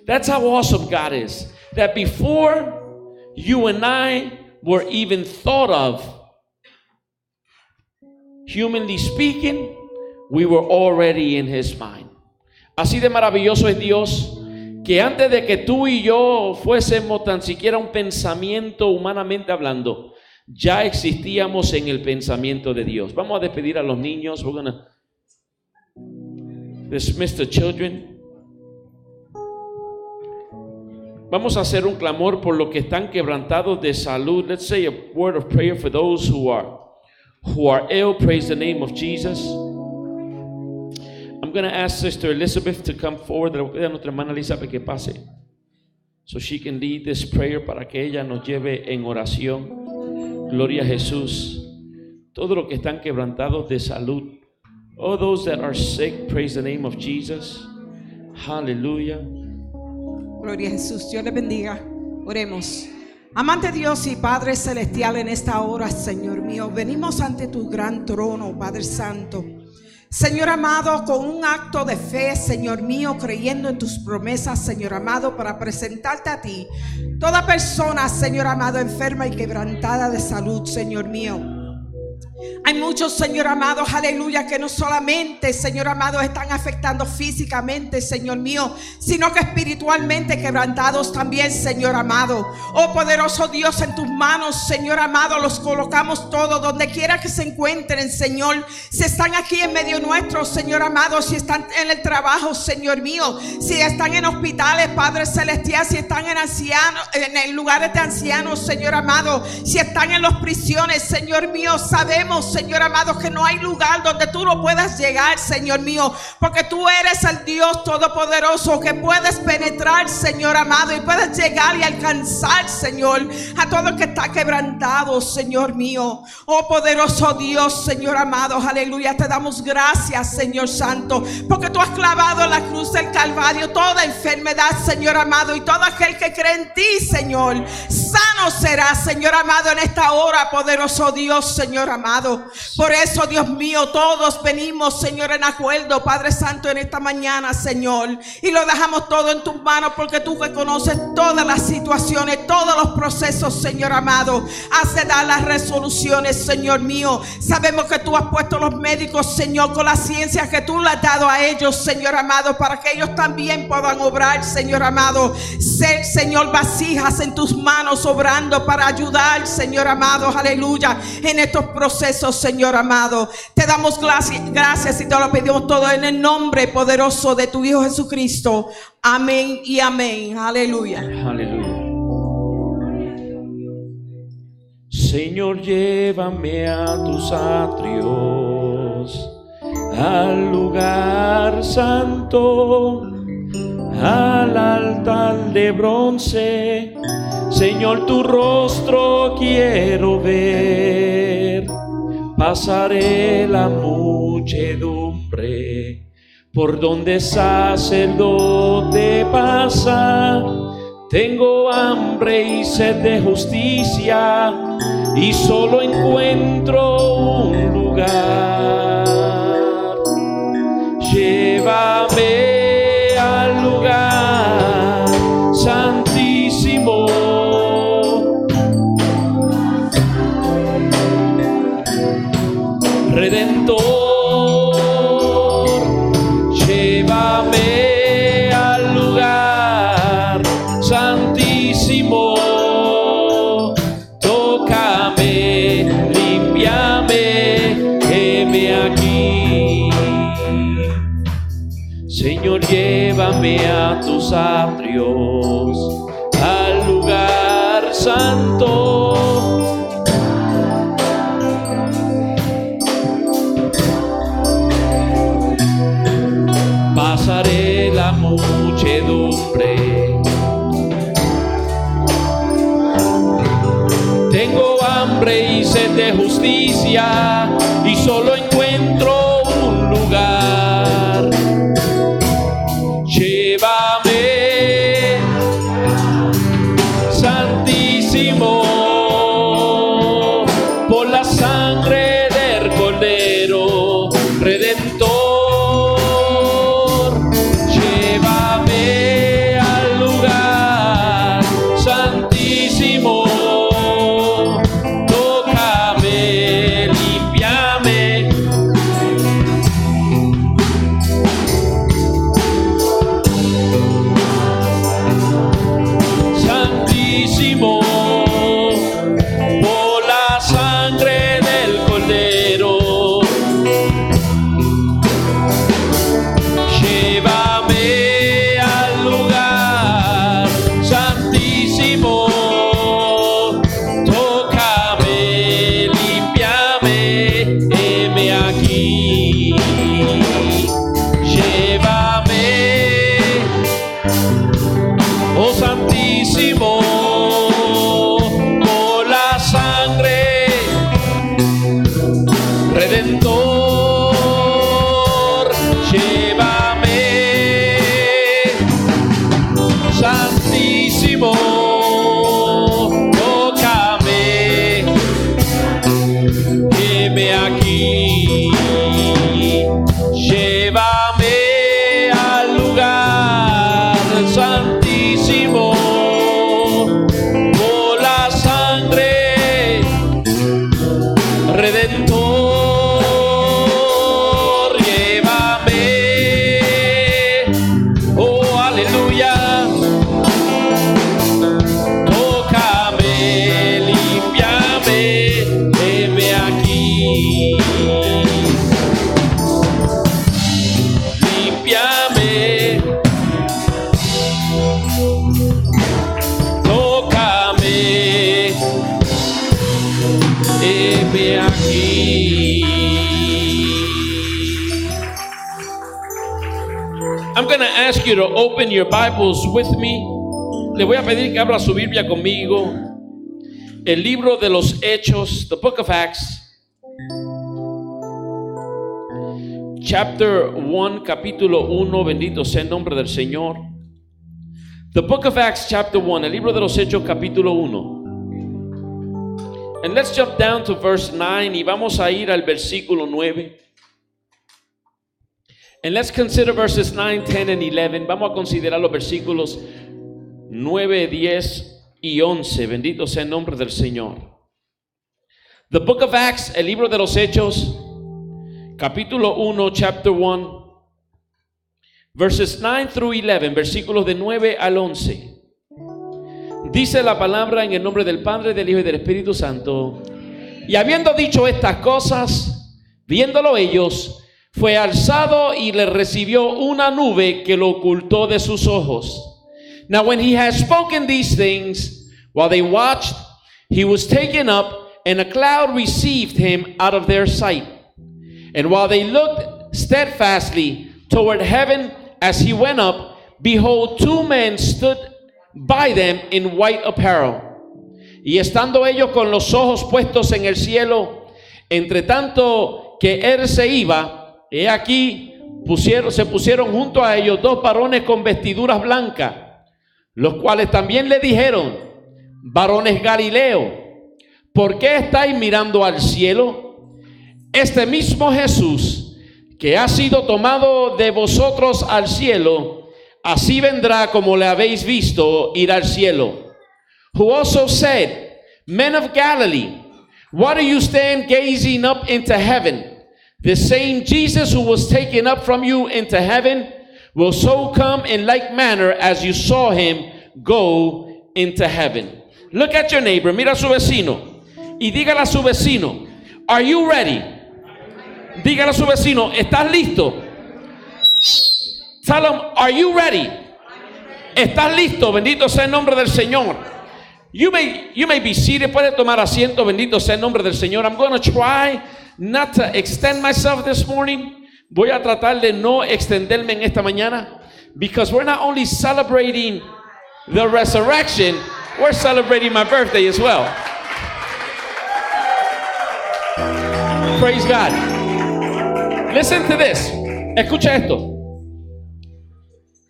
That's how awesome God is. That before you and I were even thought of, humanly speaking, we were already in His mind. Así de maravilloso es Dios, que antes de que tú y yo fuésemos tan siquiera un pensamiento humanamente hablando, ya existíamos en el pensamiento de Dios. Vamos a despedir a los niños. We're going to dismiss the children. Vamos a hacer un clamor por los que están quebrantados de salud. Let's say a word of prayer for those who are ill. Praise the name of Jesus. I'm going to ask Sister Elizabeth to come forward. A nuestra hermana Elizabeth que pase, so she can lead this prayer, para que ella nos lleve en oración. Gloria a Jesús. Todos los que están quebrantados de salud. All those that are sick, praise the name of Jesus. Hallelujah. Gloria a Jesús. Dios les bendiga. Oremos. Amante Dios y Padre Celestial, en esta hora, Señor mío, venimos ante tu gran trono, Padre Santo. Señor amado, con un acto de fe, Señor mío, creyendo en tus promesas, Señor amado, para presentarte a ti toda persona, Señor amado, enferma y quebrantada de salud, Señor mío. Hay muchos, Señor amado, aleluya, que no solamente, Señor amado, están afectando físicamente, Señor mío, sino que espiritualmente quebrantados también, Señor amado. Oh poderoso Dios, en tus manos, Señor amado, los colocamos todos, donde quiera que se encuentren, Señor. Si están aquí en medio nuestro, Señor amado, si están en el trabajo, Señor mío, si están en hospitales, Padre Celestial, si están en lugares de ancianos, Señor amado, si están en las prisiones, Señor mío, sabemos, Señor amado, que no hay lugar donde tú no puedas llegar, Señor mío, porque tú eres el Dios todopoderoso que puedes penetrar, Señor amado, y puedes llegar y alcanzar, Señor, a todo el que está quebrantado, Señor mío. Oh poderoso Dios, Señor amado, aleluya, te damos gracias, Señor Santo, porque tú has clavado en la cruz del Calvario toda enfermedad, Señor amado, y todo aquel que cree en ti, Señor, sano será, Señor amado, en esta hora, poderoso Dios, Señor amado. Por eso, Dios mío, todos venimos, Señor, en acuerdo, Padre Santo, en esta mañana, Señor, y lo dejamos todo en tus manos, porque tú que conoces todas las situaciones, todos los procesos, Señor amado, hace dar las resoluciones, Señor mío. Sabemos que tú has puesto los médicos, Señor, con la ciencia que tú le has dado a ellos, Señor amado, para que ellos también puedan obrar, Señor amado. Ser, Señor, vasijas en tus manos, obrando para ayudar, Señor amado, aleluya, en estos procesos, Señor amado. Te damos gracias y te lo pedimos todo en el nombre poderoso de tu Hijo Jesucristo. Amén y amén. Aleluya. Aleluya. Señor, llévame a tus atrios, al lugar santo, al altar de bronce. Señor, tu rostro quiero ver. Pasaré la muchedumbre por donde sacerdote pasa. Tengo hambre y sed de justicia, y solo encuentro un lugar. Llévame al lugar santísimo, Redentor. Llévame al lugar santísimo, tócame, límpiame, heme aquí. Señor, llévame a tus atrios, al lugar santo. Pasaré la muchedumbre. Tengo hambre y sed de justicia, y solo encuentro un lugar. Llévame, santísimo, por la sangre del Cordero Redentor. Llévame al ask you to open your Bibles with me. Le voy a pedir que abra su Biblia conmigo. El libro de los Hechos, the book of Acts. Chapter 1, capítulo 1, bendito sea el nombre del Señor. The book of Acts, chapter 1, el libro de los Hechos, capítulo 1. And let's jump down to verse 9 y vamos a ir al versículo 9. And let's consider verses 9, 10 and 11. Vamos a considerar los versículos 9, 10 y 11. Bendito sea el nombre del Señor. The book of Acts, el libro de los Hechos, capítulo 1, chapter 1, verses 9 through 11, versículos de 9 al 11. Dice la palabra en el nombre del Padre, del Hijo y del Espíritu Santo. Y habiendo dicho estas cosas, viéndolo ellos, fue alzado y le recibió una nube que lo ocultó de sus ojos. Now when he had spoken these things, while they watched, he was taken up, and a cloud received him out of their sight. And while they looked steadfastly toward heaven as he went up, behold, two men stood by them in white apparel. Y estando ellos con los ojos puestos en el cielo, entre tanto que él se iba, he aquí se pusieron junto a ellos dos varones con vestiduras blancas, los cuales también le dijeron: varones Galileo, ¿por qué estáis mirando al cielo? Este mismo Jesús que ha sido tomado de vosotros al cielo, así vendrá como le habéis visto ir al cielo. Who also said, men of Galilee, why do you stand gazing up into heaven? The same Jesus who was taken up from you into heaven will so come in like manner as you saw him go into heaven. Look at your neighbor, mira a su vecino y dígale a su vecino, are you ready? Dígale a su vecino, ¿estás listo? Tell them, are you ready? ¿Estás listo? Bendito sea el nombre del Señor. You may be seated. Puede tomar asiento. Bendito sea el nombre del Señor. I'm going to try not to extend myself this morning. Voy a tratar de no extenderme en esta mañana, because we're not only celebrating the resurrection, we're celebrating my birthday as well. Praise God. Listen to this. Escucha esto.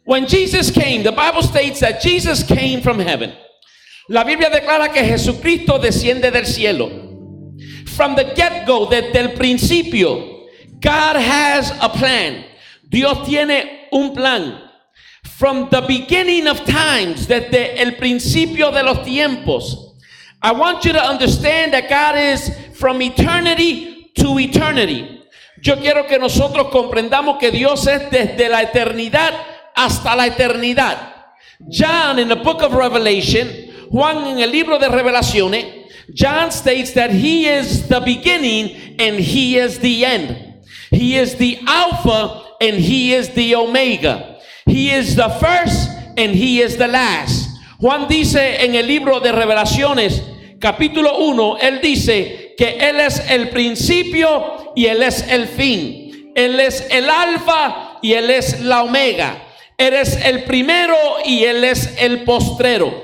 When Jesus came, the Bible states that Jesus came from heaven. La Biblia declara que Jesucristo desciende del cielo. From the get-go, desde el principio, God has a plan. Dios tiene un plan. From the beginning of times, desde el principio de los tiempos, I want you to understand that God is from eternity to eternity. Yo quiero que nosotros comprendamos que Dios es desde la eternidad hasta la eternidad. John, in the book of Revelation, Juan en el libro de Revelaciones, John states that he is the beginning and he is the end. He is the Alpha and he is the Omega. He is the first and he is the last. Juan dice en el libro de Revelaciones, capítulo 1, él dice que él es el principio y él es el fin. Él es el Alfa y él es la Omega. Él es el primero y él es el postrero.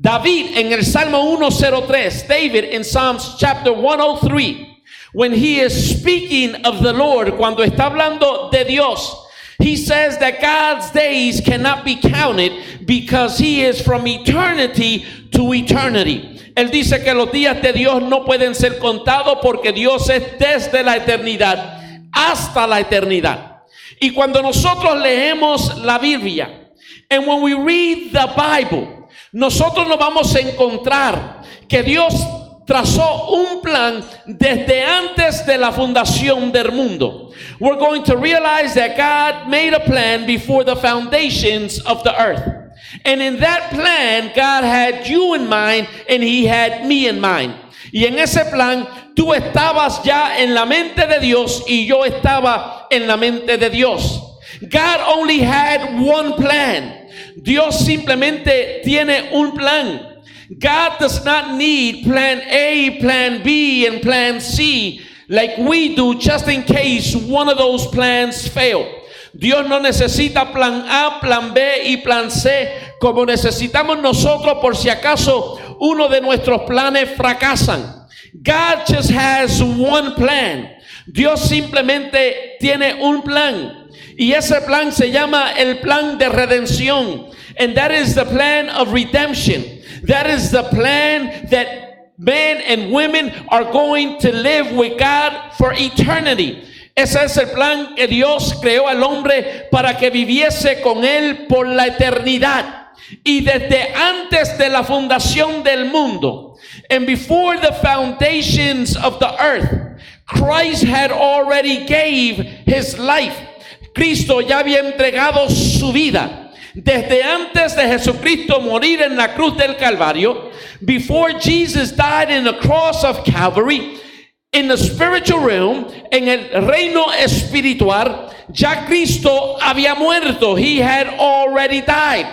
David en el Salmo 103, David in Psalms chapter 103, when he is speaking of the Lord, cuando está hablando de Dios, he says that God's days cannot be counted because he is from eternity to eternity. Él dice que los días de Dios no pueden ser contados porque Dios es desde la eternidad hasta la eternidad. Y cuando nosotros leemos la Biblia, and when we read the Bible, nosotros nos vamos a encontrar que Dios trazó un plan desde antes de la fundación del mundo. We're going to realize that God made a plan before the foundations of the earth. And in that plan, God had you in mind and he had me in mind. Y en ese plan, tú estabas ya en la mente de Dios y yo estaba en la mente de Dios. God only had one plan. Dios simplemente tiene un plan. God does not need plan A, plan B, and plan C like we do just in case one of those plans fail. Dios no necesita plan A, plan B y plan C como necesitamos nosotros por si acaso uno de nuestros planes fracasan. God just has one plan. Dios simplemente tiene un plan. Y ese plan se llama el plan de redención. And that is the plan of redemption. That is the plan that men and women are going to live with God for eternity. Ese es el plan que Dios creó al hombre para que viviese con él por la eternidad. Y desde antes de la fundación del mundo, and before the foundations of the earth, Christ had already gave his life. Cristo ya había entregado su vida. Desde antes de Jesucristo morir en la cruz del Calvario, before Jesus died in the cross of Calvary, in the spiritual realm, en el reino espiritual, ya Cristo había muerto. He had already died.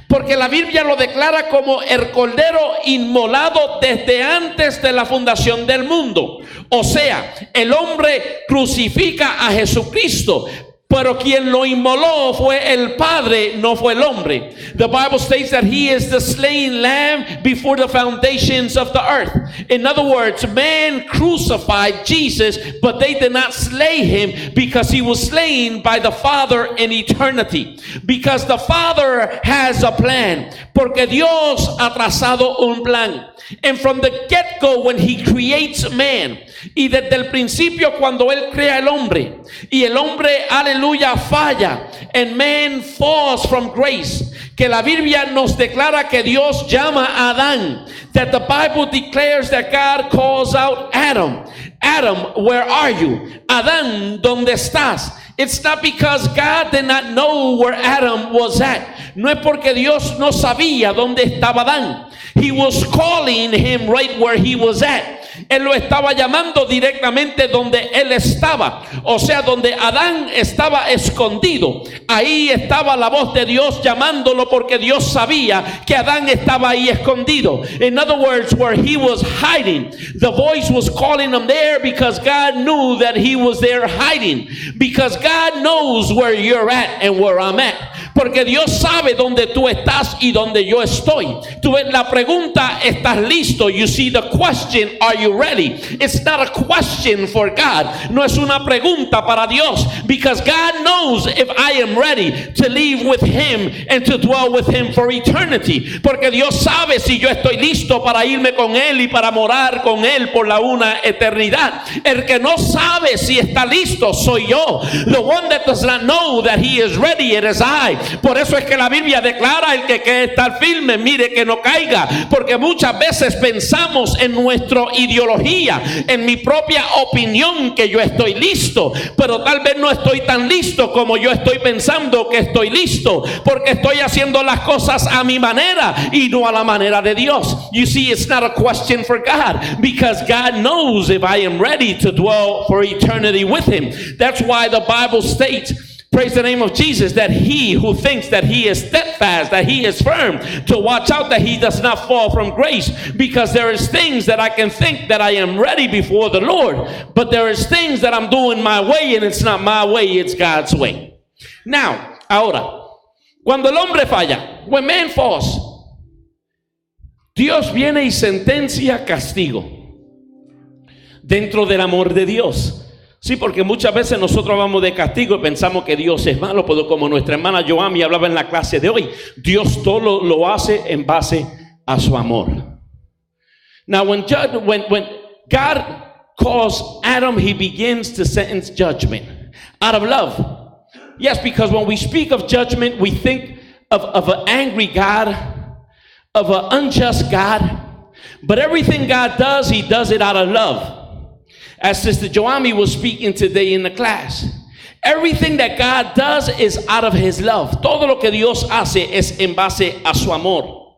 Porque la Biblia lo declara como el cordero inmolado desde antes de la fundación del mundo. O sea, el hombre crucifica a Jesucristo, pero quien lo inmoló fue el Padre, no fue el hombre. The Bible states that he is the slain lamb before the foundations of the earth. In other words, man crucified Jesus, but they did not slay him because he was slain by the Father in eternity. Because the Father has a plan. Porque Dios ha trazado un plan. And from the get-go, when he creates man, y desde el principio cuando él crea el hombre, y el hombre, aleluya, falla, and man falls from grace, que la Biblia nos declara que Dios llama a Adán, that the Bible declares that God calls out Adam. Adam, where are you? Adán, ¿dónde estás? It's not because God did not know where Adam was at. No es porque Dios no sabía dónde estaba Adán. He was calling him right where he was at. Él lo estaba llamando directamente donde él estaba. O sea, donde Adán estaba escondido. Ahí estaba la voz de Dios llamándolo porque Dios sabía que Adán estaba ahí escondido. In other words, where he was hiding. The voice was calling him there because God knew that he was there hiding. Because God knows where you're at and where I'm at. Porque Dios sabe dónde tú estás y dónde yo estoy. Tú ves la pregunta, ¿estás listo? You see the question, are you ready? It's not a question for God. No es una pregunta para Dios. Because God knows if I am ready to live with him and to dwell with him for eternity. Porque Dios sabe si yo estoy listo para irme con él y para morar con él por la una eternidad. El que no sabe si está listo soy yo. The one that does not know that he is ready, it is I. Por eso es que la Biblia declara: el que quiere estar firme, mire que no caiga. Porque muchas veces pensamos en nuestra ideología, en mi propia opinión, que yo estoy listo, pero tal vez no estoy tan listo como yo estoy pensando que estoy listo, porque estoy haciendo las cosas a mi manera y no a la manera de Dios. You see, it's not a question for God, because God knows if I am ready to dwell for eternity with him. That's why the Bible states, praise the name of Jesus, that he who thinks that he is steadfast, that he is firm, to watch out that he does not fall from grace. Because there is things that I can think that I am ready before the Lord, but there is things that I'm doing my way, and it's not my way, it's God's way. Now, ahora, cuando el hombre falla, when man falls, Dios viene y sentencia castigo dentro del amor de Dios. Sí, porque muchas veces nosotros hablamos de castigo y pensamos que Dios es malo, pero como nuestra hermana Joami hablaba en la clase de hoy, Dios todo lo hace en base a su amor. Now, when God calls Adam, he begins to sentence judgment out of love. Yes, because when we speak of judgment, we think of an angry God, of an unjust God. But everything God does, he does it out of love. As Sister Joami was speaking today in the class, everything that God does is out of his love. Todo lo que Dios hace es en base a su amor.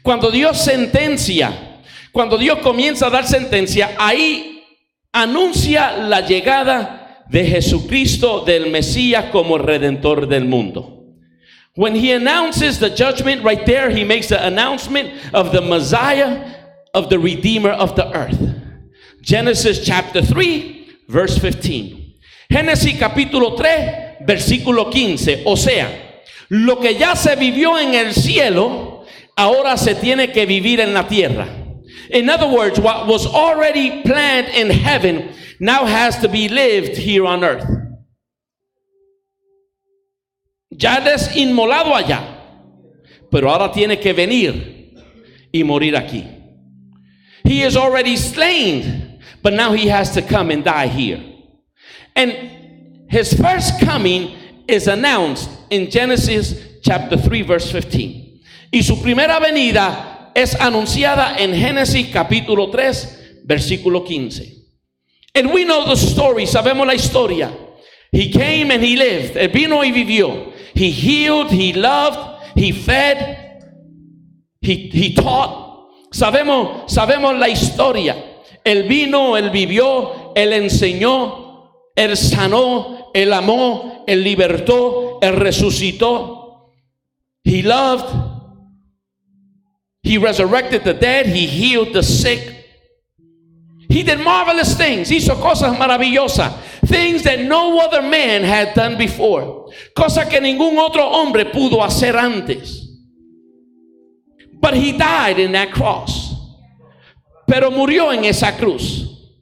Cuando Dios sentencia, cuando Dios comienza a dar sentencia, ahí anuncia la llegada de Jesucristo, del Mesías, como Redentor del mundo. When he announces the judgment, right there he makes the announcement of the Messiah, of the Redeemer of the earth. Genesis chapter 3, verse 15. Génesis capítulo 3, versículo 15. O sea, lo que ya se vivió en el cielo, ahora se tiene que vivir en la tierra. In other words, what was already planned in heaven now has to be lived here on earth. Ya es inmolado allá, pero ahora tiene que venir y morir aquí. He is already slain, but now he has to come and die here. And his first coming is announced in Genesis chapter 3 verse 15. Y su primera venida es anunciada en Génesis capítulo 3 versículo 15. And we know the story, sabemos la historia. He came and he lived. Él vino y vivió. He healed, he loved, he fed, he taught. Sabemos la historia. Él vino, él vivió, él enseñó, él sanó, él amó, él libertó, él resucitó. He loved, he resurrected the dead, he healed the sick. He did marvelous things. Hizo cosas maravillosas. Things that no other man had done before. Cosas que ningún otro hombre pudo hacer antes. But he died in that cross. Pero murió en esa cruz.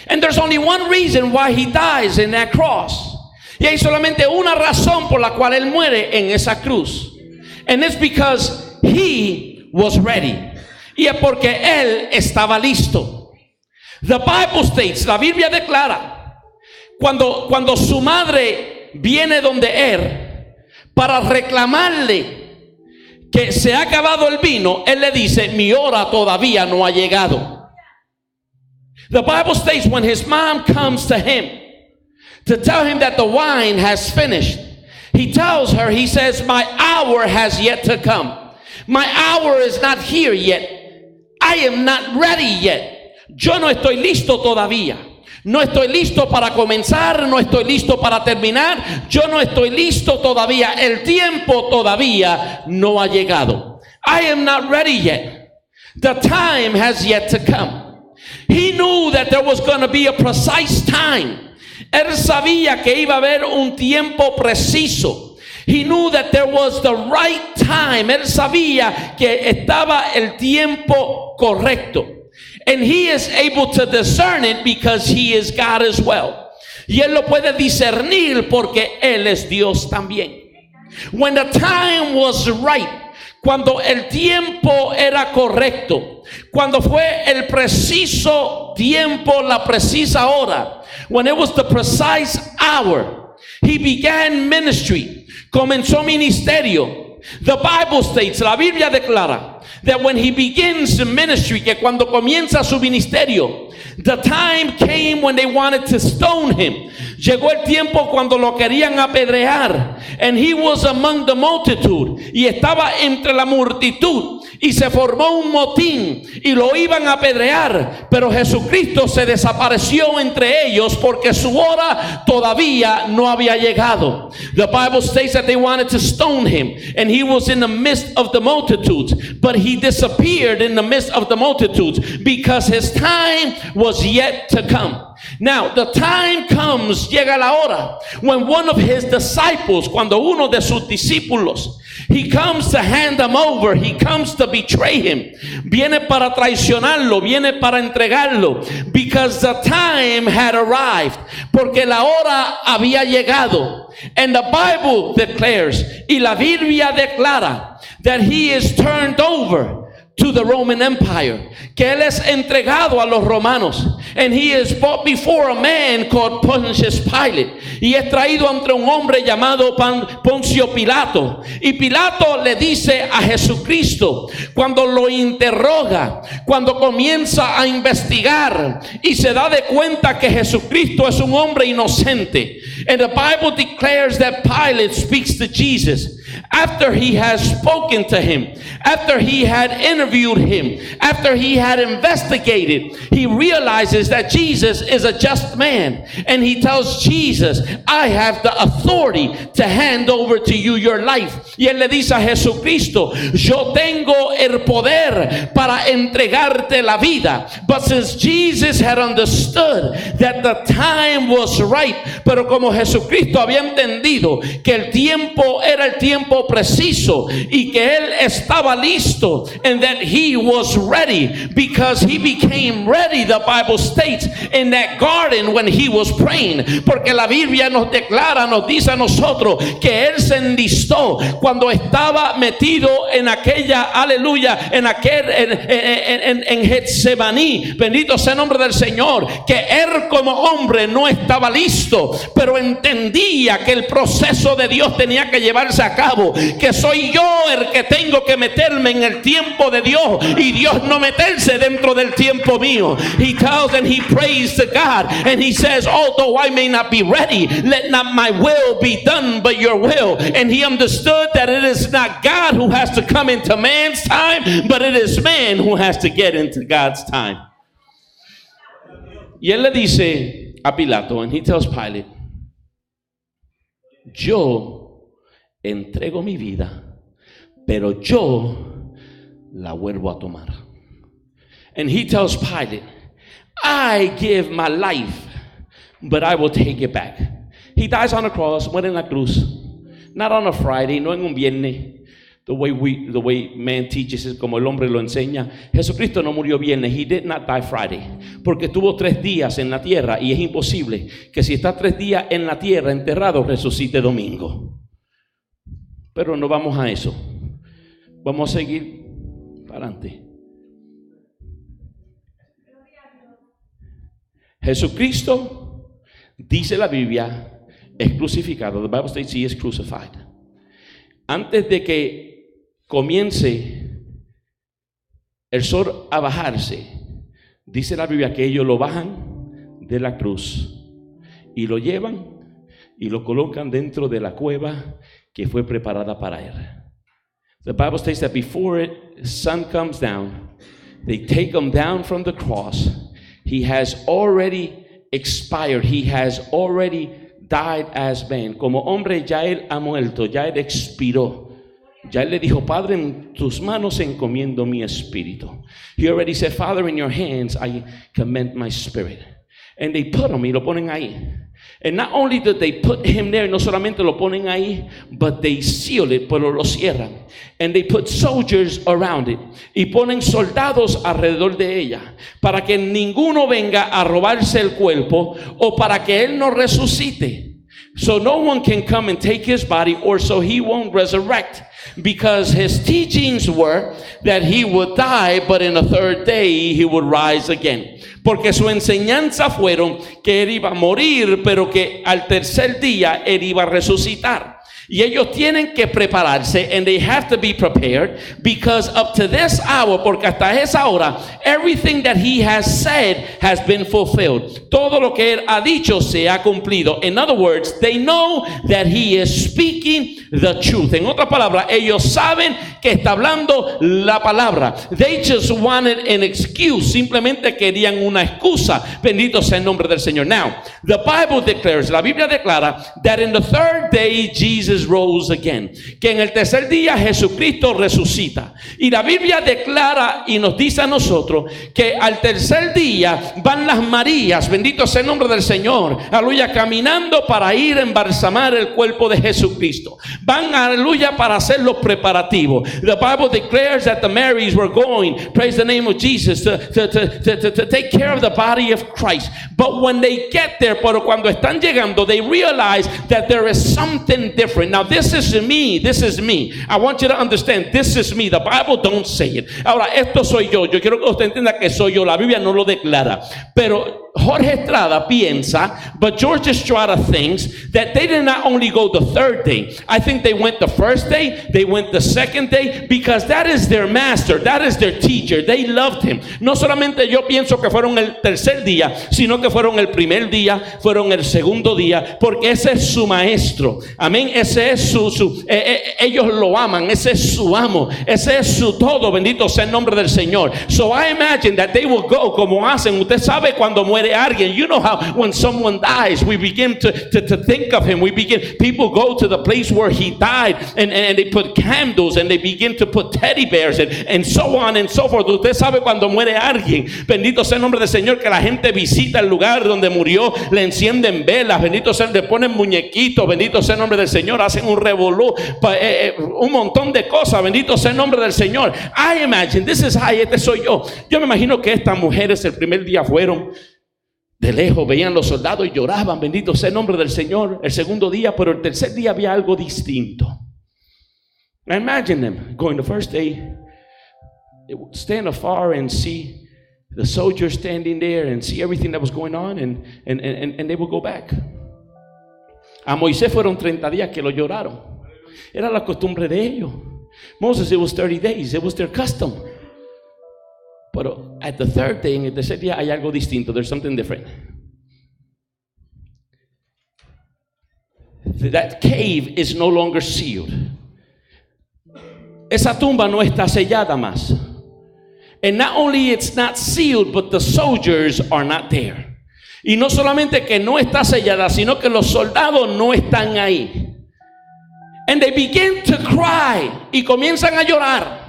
And there's only one reason why he dies in that cross. Y hay solamente una razón por la cual él muere en esa cruz. And it's because he was ready. Y es porque él estaba listo. The Bible states, la Biblia declara, cuando su madre viene donde él para reclamarle que se ha acabado el vino, él le dice, mi hora todavía no ha llegado. The Bible states when his mom comes to him to tell him that the wine has finished, he tells her, he says, my hour has yet to come. My hour is not here yet. I am not ready yet. Yo no estoy listo todavía. No estoy listo para comenzar, no estoy listo para terminar. Yo no estoy listo todavía. El tiempo todavía no ha llegado. I am not ready yet. The time has yet to come. He knew that there was going to be a precise time. Él sabía que iba a haber un tiempo preciso. He knew that there was the right time. Él sabía que estaba el tiempo correcto. And he is able to discern it because he is God as well. Y él lo puede discernir porque él es Dios también. When the time was right, cuando el tiempo era correcto, cuando fue el preciso tiempo, la precisa hora, when it was the precise hour, he began ministry. Comenzó ministerio. The Bible states, la Biblia declara, that when he begins the ministry, que cuando comienza su ministerio, the time came when they wanted to stone him. Llegó el tiempo cuando lo querían apedrear. And he was among the multitude. Y estaba entre la multitud. Y se formó un motín. Y lo iban a apedrear. Pero Jesucristo se desapareció entre ellos porque su hora todavía no había llegado. The Bible states that they wanted to stone him. And he was in the midst of the multitudes. But he disappeared in the midst of the multitudes because his time was yet to come. Now, the time comes, llega la hora, when one of his disciples, cuando uno de sus discípulos, he comes to hand him over, he comes to betray him. Viene para traicionarlo, viene para entregarlo, because the time had arrived, porque la hora había llegado. And the Bible declares, y la Biblia declara, that he is turned over to the Roman Empire, que él es entregado a los romanos, and he is brought before a man called Pontius Pilate, y es traído ante un hombre llamado Poncio Pilato, y Pilato le dice a Jesucristo, cuando lo interroga, cuando comienza a investigar y se da de cuenta que Jesucristo es un hombre inocente, and the Bible declares that Pilate speaks to Jesus after he has spoken to him, after he had interviewed him, after he had investigated, he realizes that Jesus is a just man. And he tells Jesus, I have the authority to hand over to you your life. Y él le dice a Jesucristo, yo tengo el poder para entregarte la vida. But since Jesus had understood that the time was right, pero como Jesucristo había entendido que el tiempo era el tiempo preciso y que él estaba listo, and that he was ready, because he became ready, the Bible states, in that garden when he was praying. Porque la Biblia nos declara, nos dice a nosotros que él se enlistó cuando estaba metido en aquella, aleluya, en aquel, en Getsemaní. Bendito sea el nombre del Señor. Que él como hombre no estaba listo, pero entendía que el proceso de Dios tenía que llevarse a cabo, que soy yo el que tengo que meterme en el tiempo de Dios y Dios no meterse dentro del tiempo mío. He tells and he prays to God and he says, although I may not be ready, let not my will be done but your will. And he understood that it is not God who has to come into man's time, but it is man who has to get into God's time. Y él le dice a Pilato, and he tells Pilate, yo entrego mi vida, pero yo la vuelvo a tomar. And he tells Pilate, I give my life, but I will take it back. He dies on the cross, muere en la cruz, not on a Friday, no en un viernes. The way man teaches it, como el hombre lo enseña. Jesucristo no murió viernes. He did not die Friday. Porque estuvo 3 días en la tierra y es imposible que si está 3 días en la tierra enterrado resucite domingo. Pero no vamos a eso. Vamos a seguir para adelante. Jesucristo, dice la Biblia, es crucificado. The Bible states he is crucified. Antes de que comience el sol a bajarse, dice la Biblia que ellos lo bajan de la cruz y lo llevan y lo colocan dentro de la cueva que fue preparada para él. The Bible states that before the sun comes down, they take him down from the cross. He has already expired. He has already died as man. Como hombre ya él ha muerto, ya él expiró. Ya él le dijo, Padre, en tus manos encomiendo mi espíritu. He already said, Father, in your hands I commend my spirit. And they put him, y lo ponen ahí. And not only did they put him there, no solamente lo ponen ahí, but they seal it, pero lo cierran. And they put soldiers around it. Y ponen soldados alrededor de ella, para que ninguno venga a robarse el cuerpo o para que él no resucite. So no one can come and take his body, or so he won't resurrect. Because his teachings were that he would die, but in the 3rd day he would rise again. Porque su enseñanza fueron que él iba a morir, pero que al 3er día él iba a resucitar. Y ellos tienen que prepararse, and they have to be prepared, because up to this hour, porque hasta esa hora, everything that he has said has been fulfilled. Todo lo que él ha dicho se ha cumplido. In other words, they know that he is speaking the truth. En otras palabras, ellos saben que está hablando la palabra. They just wanted an excuse. Simplemente querían una excusa. Bendito sea el nombre del Señor. Now, the Bible declares, la Biblia declara, that in the 3rd day Jesus rose again. Que en el 3er día Jesucristo resucita. Y la Biblia declara y nos dice a nosotros que al 3er día van las Marías, bendito sea el nombre del Señor, aleluya, caminando para ir a embalsamar el cuerpo de Jesucristo. Van, aleluya, para hacer los preparativos. The Bible declares that the Marys were going, praise the name of Jesus, to take care of the body of Christ. But when they get there, pero cuando están llegando, they realize that there is something different. Now this is me. I want you to understand, this is me. The Bible don't say it. Ahora, esto soy yo. Yo quiero que usted entienda que soy yo. La Biblia no lo declara. Pero Jorge Estrada piensa, but George Estrada thinks that they did not only go the third day. I think they went the first day, they went the second day, because that is their master, that is their teacher. They loved him. No solamente yo pienso que fueron el tercer día, sino que fueron el primer día, fueron el segundo día, porque ese es su maestro. Amén. Ese es ellos lo aman, ese es su amo, ese es su todo. Bendito sea el nombre del Señor. So I imagine that they will go como hacen. Usted sabe cuando muere alguien, you know how when someone dies, we begin to think of him. People go to the place where he died, and they put candles, and they begin to put teddy bears, and so on and so forth. Usted sabe cuando muere alguien, bendito sea el nombre del Señor, que la gente visita el lugar donde murió, le encienden velas, bendito sea, le ponen muñequitos, bendito sea el nombre del Señor, hacen un revolú, un montón de cosas, bendito sea el nombre del Señor. I imagine, this is high, este soy yo. Yo me imagino que estas mujeres el primer día fueron de lejos, veían los soldados y lloraban, bendito sea el nombre del Señor. El segundo día, pero el tercer día había algo distinto. I imagine them going the first day, they would stand afar and see the soldiers standing there and see everything that was going on, and they would go back. A Moisés fueron 30 días que lo lloraron. Era la costumbre de ellos. Moses, it was 30 days, it was their custom. Pero at the third day, en el tercer día, hay algo distinto. There's something different. That cave is no longer sealed. Esa tumba no está sellada más. And not only it's not sealed, but the soldiers are not there. Y no solamente que no está sellada, sino que los soldados no están ahí. And they begin to cry. Y comienzan a llorar.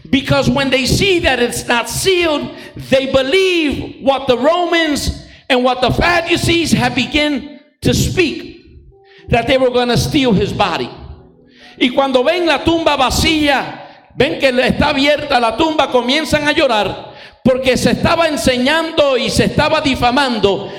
Because when they see that it's not sealed, they believe what the Romans and what the Pharisees have begun to speak, that they were going to steal his body. Y cuando ven la tumba vacía, ven que está abierta la tumba, comienzan a llorar, porque se estaba enseñando y se estaba difamando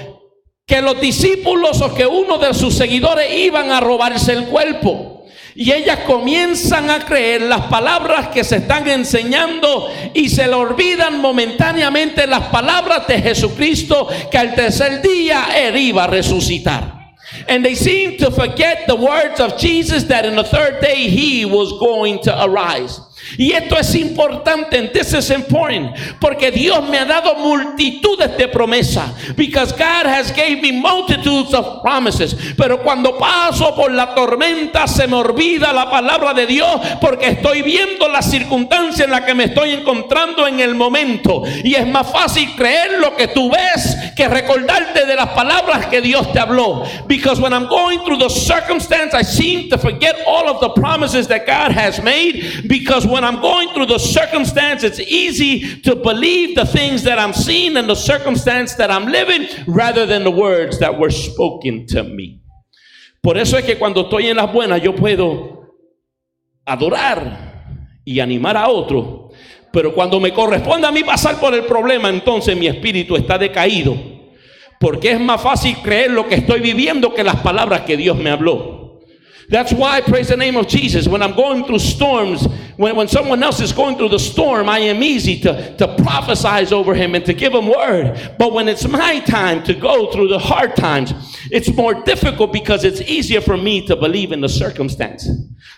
que los discípulos o que uno de sus seguidores iban a robarse el cuerpo. Y ellas comienzan a creer las palabras que se están enseñando y se le olvidan momentáneamente las palabras de Jesucristo, que al tercer día él iba a resucitar. And they seem to forget the words of Jesus that in the third day he was going to arise. Y esto es importante, and this is important, porque Dios me ha dado multitudes de promesas, because God has gave me multitudes of promises. Pero cuando paso por la tormenta se me olvida la palabra de Dios, porque estoy viendo la circunstancia en la que me estoy encontrando en el momento, y es más fácil creer lo que tú ves que recordarte de las palabras que Dios te habló. Because when I'm going through the circumstance, I seem to forget all of the promises that God has made, because when I'm going through the circumstance, it's easy to believe the things that I'm seeing and the circumstance that I'm living rather than the words that were spoken to me. Por eso es que cuando estoy en las buenas yo puedo adorar y animar a otro, pero cuando me corresponde a mí pasar por el problema, entonces mi espíritu está decaído, porque es más fácil creer lo que estoy viviendo que las palabras que Dios me habló. That's why, praise the name of Jesus, when I'm going through storms, when someone else is going through the storm, I am easy to prophesize over him and to give him word. But when it's my time to go through the hard times, it's more difficult because it's easier for me to believe in the circumstance.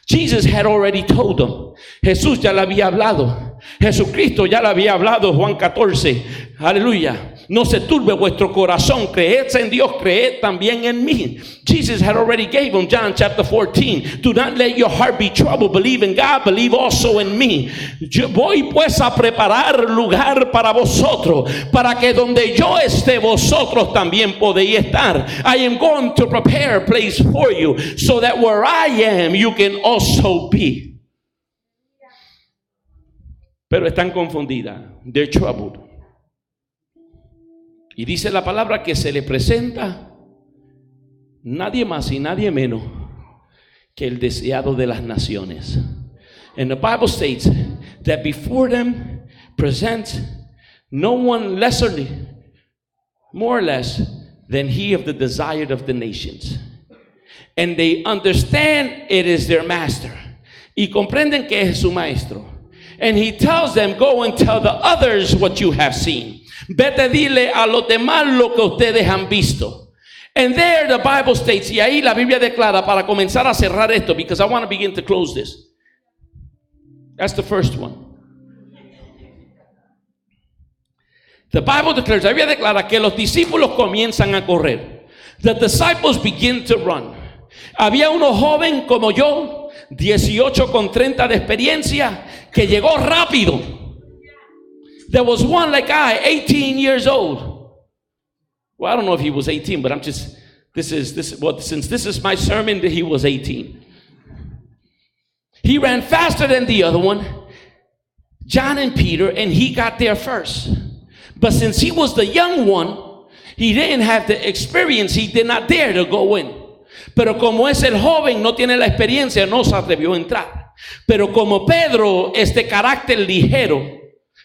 Jesus had already told them. Jesús ya le había hablado. Jesucristo ya le había hablado. Juan 14. Aleluya. No se turbe vuestro corazón. Creed en Dios, creed también en mí. Jesus had already gave them John chapter 14. Do not let your heart be troubled. Believe in God, believe also in me. Yo voy pues a preparar lugar para vosotros, para que donde yo esté, vosotros también podéis estar. I am going to prepare a place for you, so that where I am, you can also be. Pero están confundidas. They're troubled. Y dice la palabra que se le presenta nadie más y nadie menos que el deseado de las naciones. And the Bible states that before them presents no one lesserly, more or less, than he of the desired of the nations. And they understand it is their master. Y comprenden que es su maestro. And he tells them, go and tell the others what you have seen. Vete, dile a los demás lo que ustedes han visto. And there the Bible states, y ahí la Biblia declara, para comenzar a cerrar esto, because I want to begin to close this. That's the first one. The Bible declares, la Biblia declara que los discípulos comienzan a correr. The disciples begin to run. Había uno joven como yo, 18 con 30 de experiencia, que llegó rápido. There was one like I, 18 years old. Well, I don't know if he was 18, but since this is my sermon, that he was 18. He ran faster than the other one, John and Peter, and he got there first. But since he was the young one, he didn't have the experience. He did not dare to go in. Pero como es el joven, no tiene la experiencia, no se atrevió a entrar. Pero como Pedro es de carácter ligero,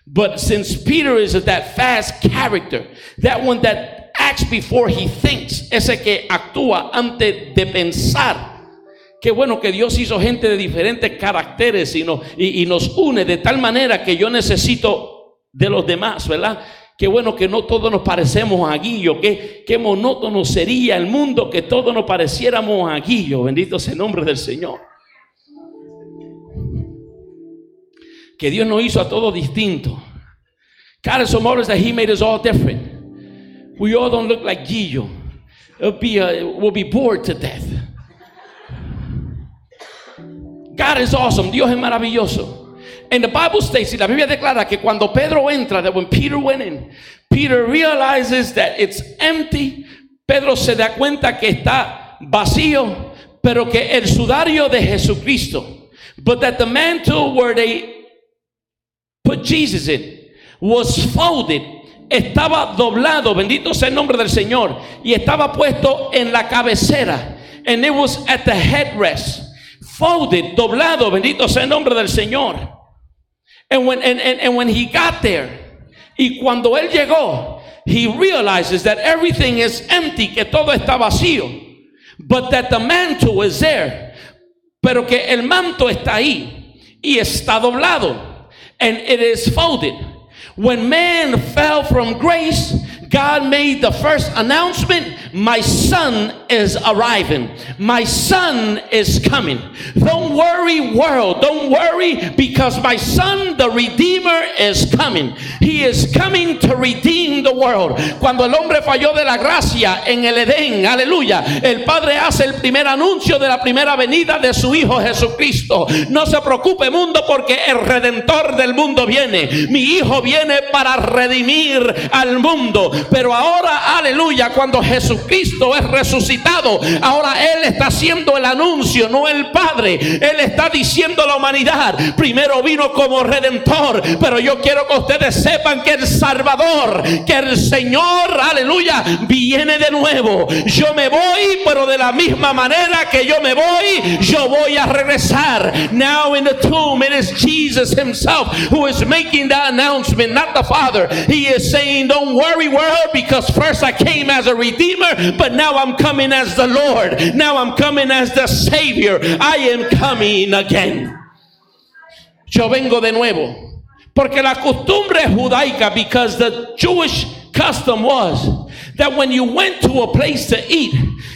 but since Peter is that fast character, that one that acts before he thinks, ese que actúa antes de pensar. Qué bueno que Dios hizo gente de diferentes caracteres y nos une de tal manera que yo necesito de los demás, ¿verdad? Qué bueno que no todos nos parecemos a Guillo. Qué monótono sería el mundo que todos nos pareciéramos a Guillo. Bendito sea el nombre del Señor. Que Dios nos hizo a todos distintos. God is so marvelous that He made us all different. We all don't look like Guillo. We'll be bored to death. God is awesome. Dios es maravilloso. And the Bible states, y la Biblia declara que cuando Pedro entra, that when Peter went in, Peter realizes that it's empty. Pedro se da cuenta que está vacío, pero que el sudario de Jesucristo, but that the mantle where they put Jesus in was folded, estaba doblado, bendito sea el nombre del Señor, y estaba puesto en la cabecera, and it was at the headrest, folded, doblado, bendito sea el nombre del Señor. And when he got there, y cuando él llegó, he realizes that everything is empty, que todo está vacío, but that the mantle is there, pero que el manto está ahí y está doblado, and it is folded. When man fell from grace, God made the first announcement: my son is arriving. My son is coming. Don't worry, world. Don't worry, because my son, the Redeemer, is coming. He is coming to redeem the world. Cuando el hombre falló de la gracia en el Edén, aleluya, el Padre hace el primer anuncio de la primera venida de su Hijo Jesucristo. No se preocupe, mundo, porque el Redentor del mundo viene. Mi Hijo viene para redimir al mundo. Pero ahora, aleluya, cuando Jesucristo es resucitado, ahora Él está haciendo el anuncio, no el Padre. Él está diciendo a la humanidad: primero vino como Redentor, pero yo quiero que ustedes sepan que el Salvador, que el Señor, aleluya, viene de nuevo. Yo me voy, pero de la misma manera que yo me voy, yo voy a regresar. Now in the tomb, it is Jesus Himself who is making the announcement, not the Father. He is saying, don't worry, world, because first I came as a Redeemer, but now I'm coming as the Lord. Now I'm coming as the Savior. I am coming again. Yo vengo de nuevo. Porque la costumbre judaica, because the Jewish custom was that when you went to a place to eat,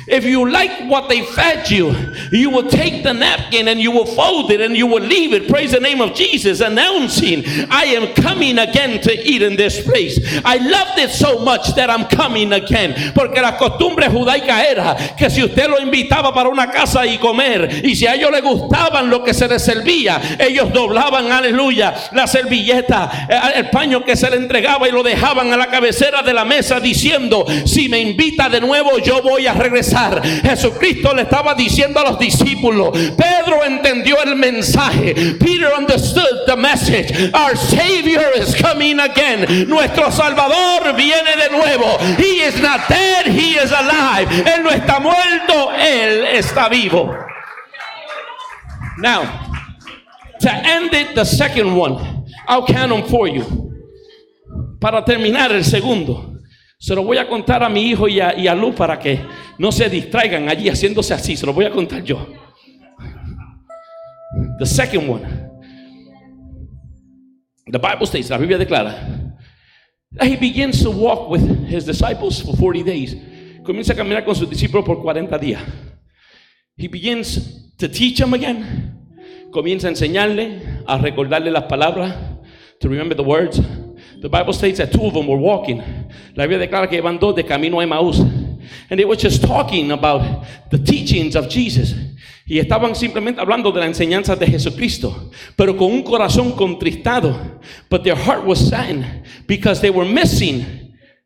if you liked what they fed you, you would take the napkin and you would fold it and you would leave it. Praise the name of Jesus, announcing, I am coming again to eat in this place. I loved it so much that I'm coming again. Porque la costumbre judaica era que si usted lo invitaba para una casa y comer, y si a ellos les gustaban lo que se les servía, ellos doblaban, aleluya, la servilleta, el paño que se le entregaba, y lo dejaban a la cabecera de la mesa diciendo: si me invita de nuevo, yo voy a regresar. Jesucristo le estaba diciendo a los discípulos. Pedro entendió el mensaje. Peter understood the message. Our Savior is coming again. Nuestro Salvador viene de nuevo. He is not dead, He is alive. Él no está muerto, Él está vivo. Now, to end it, the second one, I'll count them for you. Para terminar el segundo, se lo voy a contar a mi hijo y a Luz para que no se distraigan allí haciéndose así. Se lo voy a contar yo. The second one. The Bible states, la Biblia declara He begins to walk with his disciples for 40 days. Comienza a caminar con sus discípulos por 40 días. He begins to teach them again. Comienza a enseñarle, a recordarle las palabras, to remember the words. The Bible states that two of them were walking. La Biblia declara que iban dos de camino a Emaús. And they were just talking about the teachings of Jesus. Y estaban simplemente hablando de la enseñanza de Jesucristo, pero con un corazón contristado. But their heart was saddened because they were missing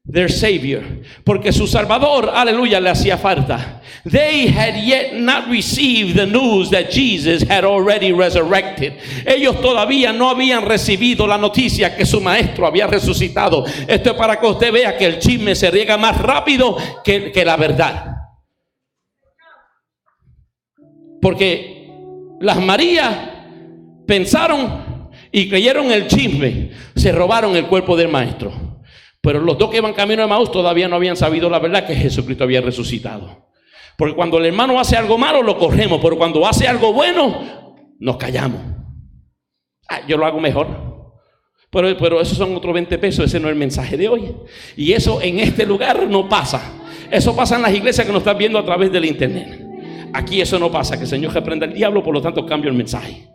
their Savior. Porque su Salvador, aleluya, le hacía falta. They had yet not received the news that Jesus had already resurrected. Ellos todavía no habían recibido la noticia que su maestro había resucitado. Esto es para que usted vea que el chisme se riega más rápido que la verdad. Porque las Marías pensaron y creyeron el chisme, se robaron el cuerpo del maestro. Pero los dos que iban camino a Emaús todavía no habían sabido la verdad, que Jesucristo había resucitado. Porque cuando el hermano hace algo malo lo corremos, pero cuando hace algo bueno nos callamos. Yo lo hago mejor. Pero esos son otros 20 pesos, ese no es el mensaje de hoy. Y eso en este lugar no pasa. Eso pasa en las iglesias que nos están viendo a través del internet. Aquí eso no pasa, que el Señor reprenda al diablo, por lo tanto cambio el mensaje.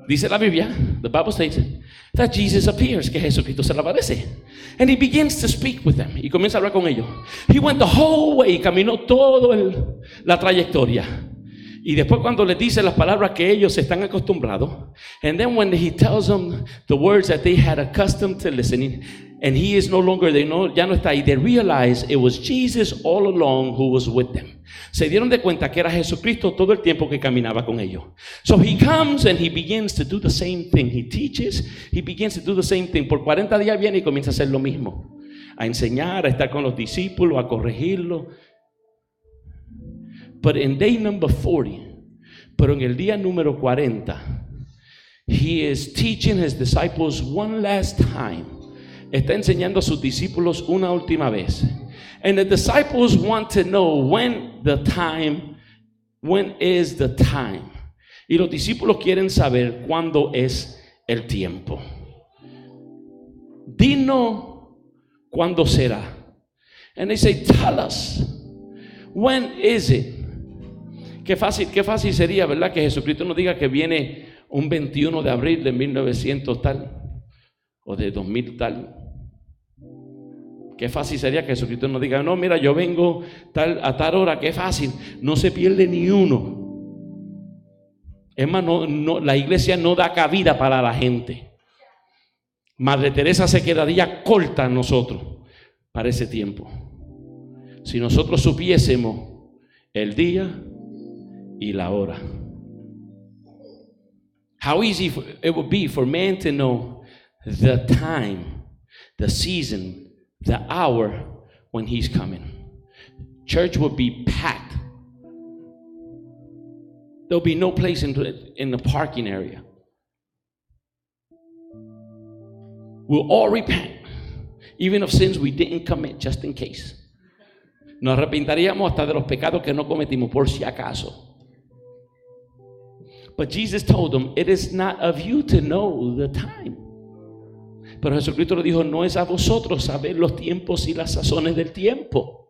Dice la Biblia, the Bible states that Jesus appears, que Jesucristo se le aparece. And he begins to speak with them. Y comienza a hablar con ellos. He went the whole way, caminó toda la trayectoria. Y después cuando les dice las palabras que ellos están acostumbrados, and then when he tells them the words that they had accustomed to listening, and he is no longer, ya no está ahí, they realize it was Jesus all along who was with them. Se dieron de cuenta que era Jesucristo todo el tiempo que caminaba con ellos. So he comes and he begins to do the same thing. He teaches, he begins to do the same thing. Por 40 días viene y comienza a hacer lo mismo. A enseñar, a estar con los discípulos, a corregirlos. But in day number 40, pero en el día número 40, he is teaching his disciples one last time. Está enseñando a sus discípulos una última vez. And the disciples want to know when is the time. Y los discípulos quieren saber cuándo es el tiempo. Dinos cuándo será. And they say, tell us, when is it? Qué fácil sería, ¿verdad? Que Jesucristo nos diga que viene un 21 de abril de 1900 tal, o de 2000 tal. Qué fácil sería que Jesucristo nos diga, no, mira, yo vengo a tal hora. Qué fácil, no se pierde ni uno. Es más, la iglesia no da cabida para la gente. Madre Teresa se quedaría corta a nosotros para ese tiempo. Si nosotros supiésemos el día y la hora. How easy it would be for man to know the time, the season, the hour when he's coming. Church would be packed. There'll be no place in the parking area. We'll all repent, even of sins we didn't commit, just in case. Nos arrepentiríamos hasta de los pecados que no cometimos, por si acaso. But Jesus told them, it is not of you to know the time. Pero Jesucristo le dijo, no es a vosotros saber los tiempos y las sazones del tiempo.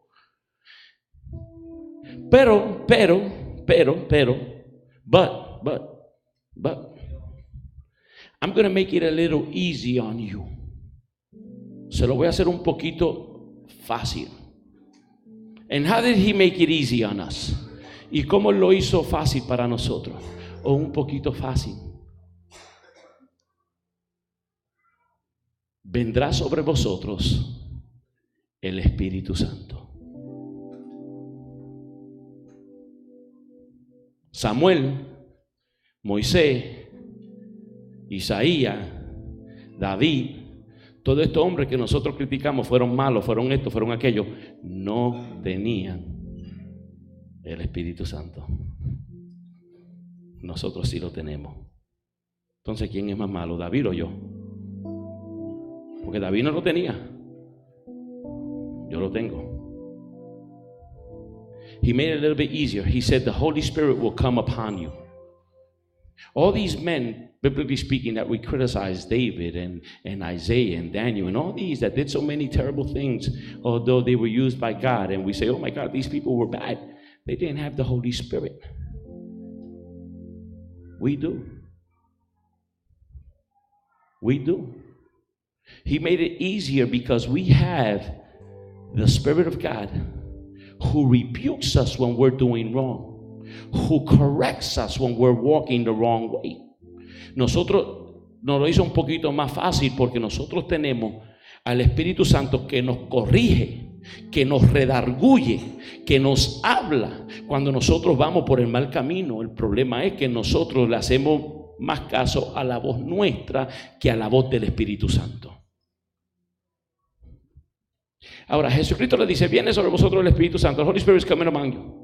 But, I'm going to make it a little easy on you. Se lo voy a hacer un poquito fácil. And how did he make it easy on us? ¿Y cómo lo hizo fácil para nosotros? O un poquito fácil. Vendrá sobre vosotros el Espíritu Santo. Samuel, Moisés, Isaías, David, todos estos hombres que nosotros criticamos fueron malos, fueron estos, fueron aquellos, no tenían el Espíritu Santo. Nosotros sí lo tenemos. Entonces, ¿quién es más malo, David o yo? Porque David no lo tenía. Yo lo tengo. He made it a little bit easier. He said the Holy Spirit will come upon you. All these men, biblically speaking, that we criticize, David and Isaiah and Daniel and all these that did so many terrible things, although they were used by God, and we say, oh my God, these people were bad. They didn't have the Holy Spirit. We do. We do. He made it easier because we have the Spirit of God who rebukes us when we're doing wrong, who corrects us when we're walking the wrong way. Nosotros nos lo hizo un poquito más fácil porque nosotros tenemos al Espíritu Santo que nos corrige, que nos redarguye, que nos habla cuando nosotros vamos por el mal camino. El problema es que nosotros le hacemos más caso a la voz nuestra que a la voz del Espíritu Santo. Ahora Jesucristo le dice, viene sobre vosotros el Espíritu Santo. The Holy Spirit is coming among you.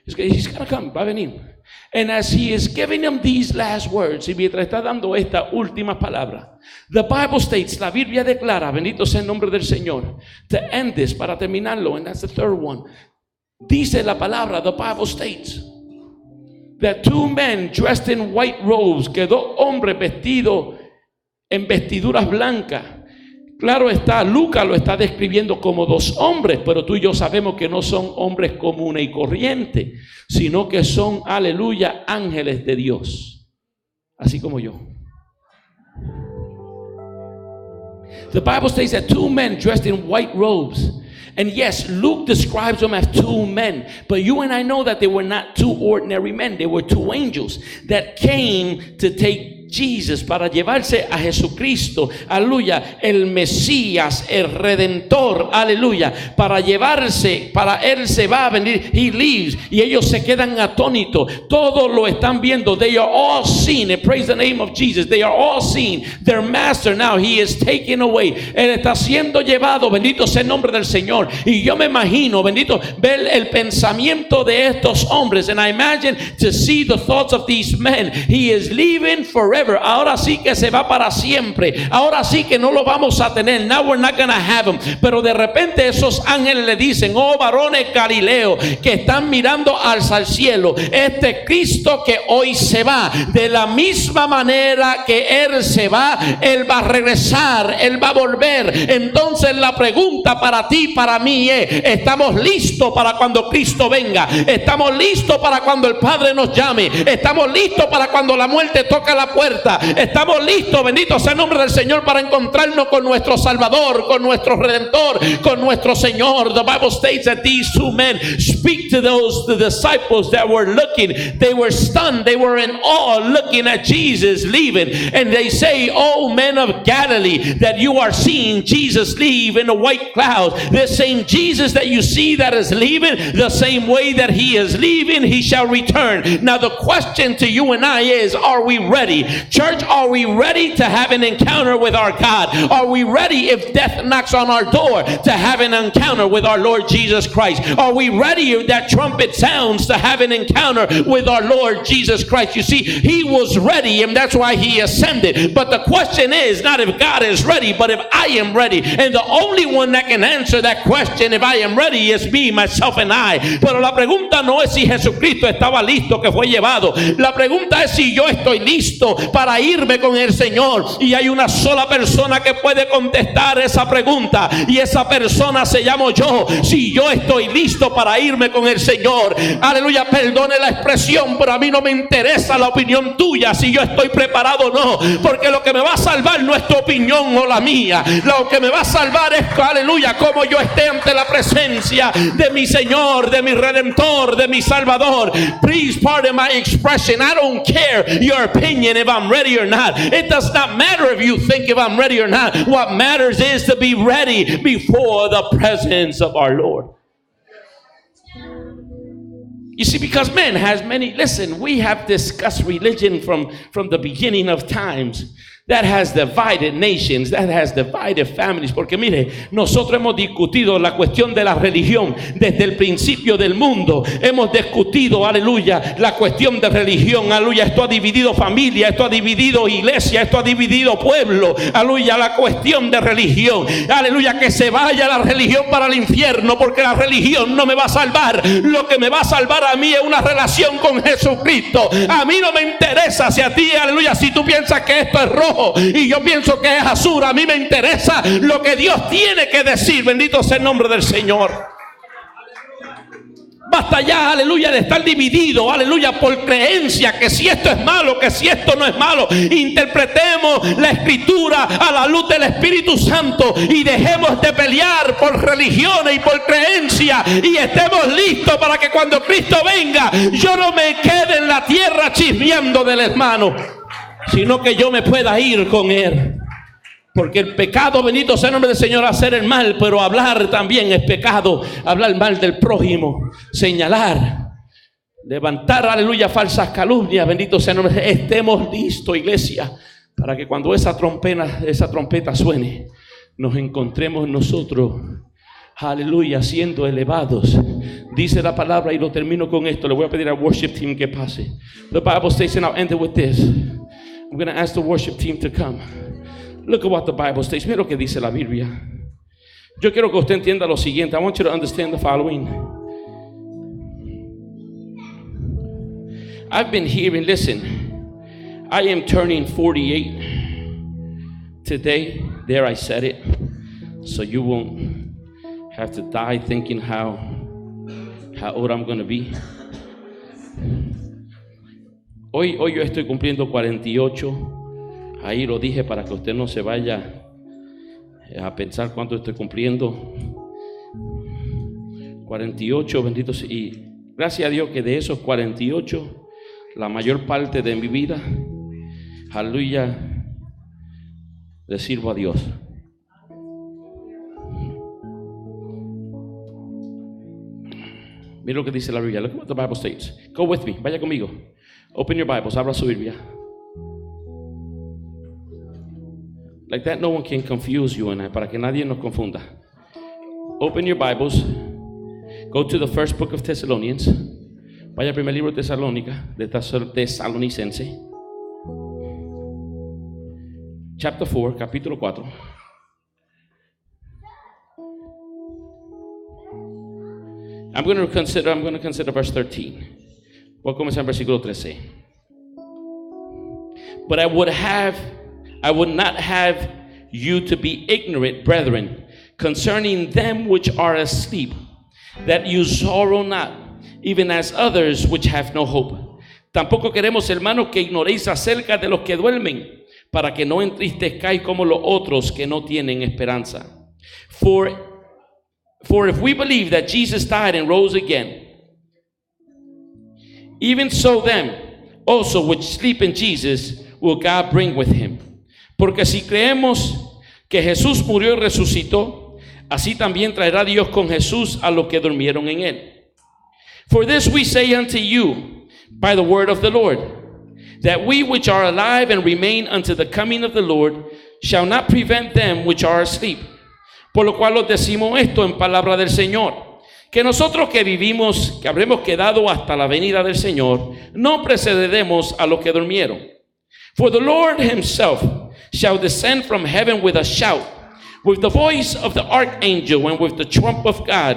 He's gonna come, va a venir. And as he is giving them these last words, y mientras está dando esta última palabra, the Bible states, la Biblia declara, bendito sea el nombre del Señor, to end this, para terminarlo, and that's the third one. Dice la palabra, the Bible states, that two men dressed in white robes, que dos hombres vestidos en vestiduras blancas. Claro está, Lucas lo está describiendo como dos hombres, pero tú y yo sabemos que no son hombres comunes y corrientes, sino que son, aleluya, ángeles de Dios, así como yo. The Bible says that two men dressed in white robes. And yes, Luke describes them as two men, but you and I know that they were not two ordinary men. They were two angels that came to take Jesus, para llevarse a Jesucristo, aleluya, el Mesías, el Redentor, aleluya, para llevarse, para Él se va a venir, He leaves, y ellos se quedan atónitos, todos lo están viendo, they are all seeing, and praise the name of Jesus, they are all seeing their master now, He is taken away, Él está siendo llevado, bendito sea el nombre del Señor, y yo me imagino, bendito, ver el pensamiento de estos hombres, and I imagine to see the thoughts of these men, He is leaving forever. Ahora sí que se va para siempre. Ahora sí que no lo vamos a tener. Now we're not gonna have him. Pero de repente esos ángeles le dicen, oh varones Galileo, que están mirando al cielo, este Cristo que hoy se va, de la misma manera que Él se va, Él va a regresar, Él va a volver. Entonces la pregunta para ti, para mí es, ¿estamos listos para cuando Cristo venga? ¿Estamos listos para cuando el Padre nos llame? ¿Estamos listos para cuando la muerte toca la puerta? Estamos listos, bendito sea el nombre del Señor, para encontrarnos con nuestro Salvador, con nuestro Redentor, con nuestro Señor. The Bible states that these two men speak to the disciples that were looking. They were stunned, they were in awe looking at Jesus leaving, and they say, oh men of Galilee, that you are seeing Jesus leave in a white cloud. The same Jesus that you see that is leaving, the same way that He is leaving, He shall return. Now the question to you and I is, are we ready? Church, are we ready to have an encounter with our God? Are we ready, if death knocks on our door, to have an encounter with our Lord Jesus Christ? Are we ready, if that trumpet sounds, to have an encounter with our Lord Jesus Christ? You see, He was ready, and that's why He ascended. But the question is not if God is ready, but if I am ready. And the only one that can answer that question, if I am ready, is me, myself, and I. Pero la pregunta no es si Jesucristo estaba listo, que fue llevado. La pregunta es si yo estoy listo para irme con el Señor. Y hay una sola persona que puede contestar esa pregunta, y esa persona se llamo yo. Si yo estoy listo para irme con el Señor, aleluya, perdone la expresión, pero a mí no me interesa la opinión tuya, si yo estoy preparado o no, porque lo que me va a salvar no es tu opinión o la mía. Lo que me va a salvar es, aleluya, como yo esté ante la presencia de mi Señor, de mi Redentor, de mi Salvador. Please pardon my expression, I don't care your opinion if I'm ready or not. It does not matter if you think if I'm ready or not. What matters is to be ready before the presence of our Lord. You see, because man has many, listen, we have discussed religion from the beginning of times. that has divided nations, that has divided families. Porque mire, nosotros hemos discutido la cuestión de la religión desde el principio del mundo. Hemos discutido, aleluya, la cuestión de religión, aleluya. Esto ha dividido familia, esto ha dividido iglesia, esto ha dividido pueblo, aleluya. La cuestión de religión, aleluya, que se vaya la religión para el infierno, porque la religión no me va a salvar. Lo que me va a salvar a mí es una relación con Jesucristo. A mí no me interesa si a ti, aleluya, si tú piensas que esto es rojo y yo pienso que es azul. A mí me interesa lo que Dios tiene que decir. Bendito sea el nombre del Señor. Basta ya, aleluya, de estar dividido, aleluya, por creencia, que si esto es malo, que si esto no es malo. Interpretemos la escritura a la luz del Espíritu Santo y dejemos de pelear por religiones y por creencia, y estemos listos para que cuando Cristo venga, yo no me quede en la tierra chismeando del hermano, sino que yo me pueda ir con él. Porque el pecado, bendito sea el nombre del Señor, hacer el mal, pero hablar también es pecado. Hablar mal del prójimo, señalar, levantar, aleluya, falsas calumnias. Bendito sea el nombre. Estemos listos, iglesia, para que cuando esa trompeta suene, nos encontremos nosotros, aleluya, siendo elevados. Dice la palabra, y lo termino con esto. Le voy a pedir al worship team que pase. The Bible states, and I'll end it with this. I'm going to ask the worship team to come. Look at what the Bible states. Mira lo que dice la Biblia. Yo quiero que usted entienda lo siguiente. I want you to understand the following. I've been hearing, listen, I am turning 48 today. There, I said it. So you won't have to die thinking how old I'm going to be. Hoy yo estoy cumpliendo 48. Ahí lo dije para que usted no se vaya a pensar cuánto estoy cumpliendo. 48, bendito sea. Y gracias a Dios que de esos 48, la mayor parte de mi vida, aleluya, le sirvo a Dios. Mira lo que dice la Biblia. Look at what the Bible states. Go with me. Vaya conmigo. Open your Bibles. Abra su Biblia. Like that, no one can confuse you and I, para que nadie nos confunda. Open your Bibles. Go to the first book of Thessalonians. Vaya al primer libro de Tesalonicense. Chapter 4, capítulo 4. I'm going to consider verse 13. Voy a comenzar en versículo 13. But I would not have you to be ignorant, brethren, concerning them which are asleep, that you sorrow not, even as others which have no hope. Tampoco queremos, hermanos, que ignoréis acerca de los que duermen, para que no entristezcáis como los otros que no tienen esperanza. For if we believe that Jesus died and rose again, even so them also which sleep in Jesus will God bring with him. Porque si creemos que Jesús murió y resucitó, así también traerá Dios con Jesús a los que durmieron en él. For this we say unto you by the word of the Lord, that we which are alive and remain unto the coming of the Lord shall not prevent them which are asleep. Por lo cual os decimos esto en palabra del Señor, que nosotros que vivimos, que habremos quedado hasta la venida del Señor, no precederemos a los que durmieron. For the Lord himself shall descend from heaven with a shout, with the voice of the archangel, and with the trump of God,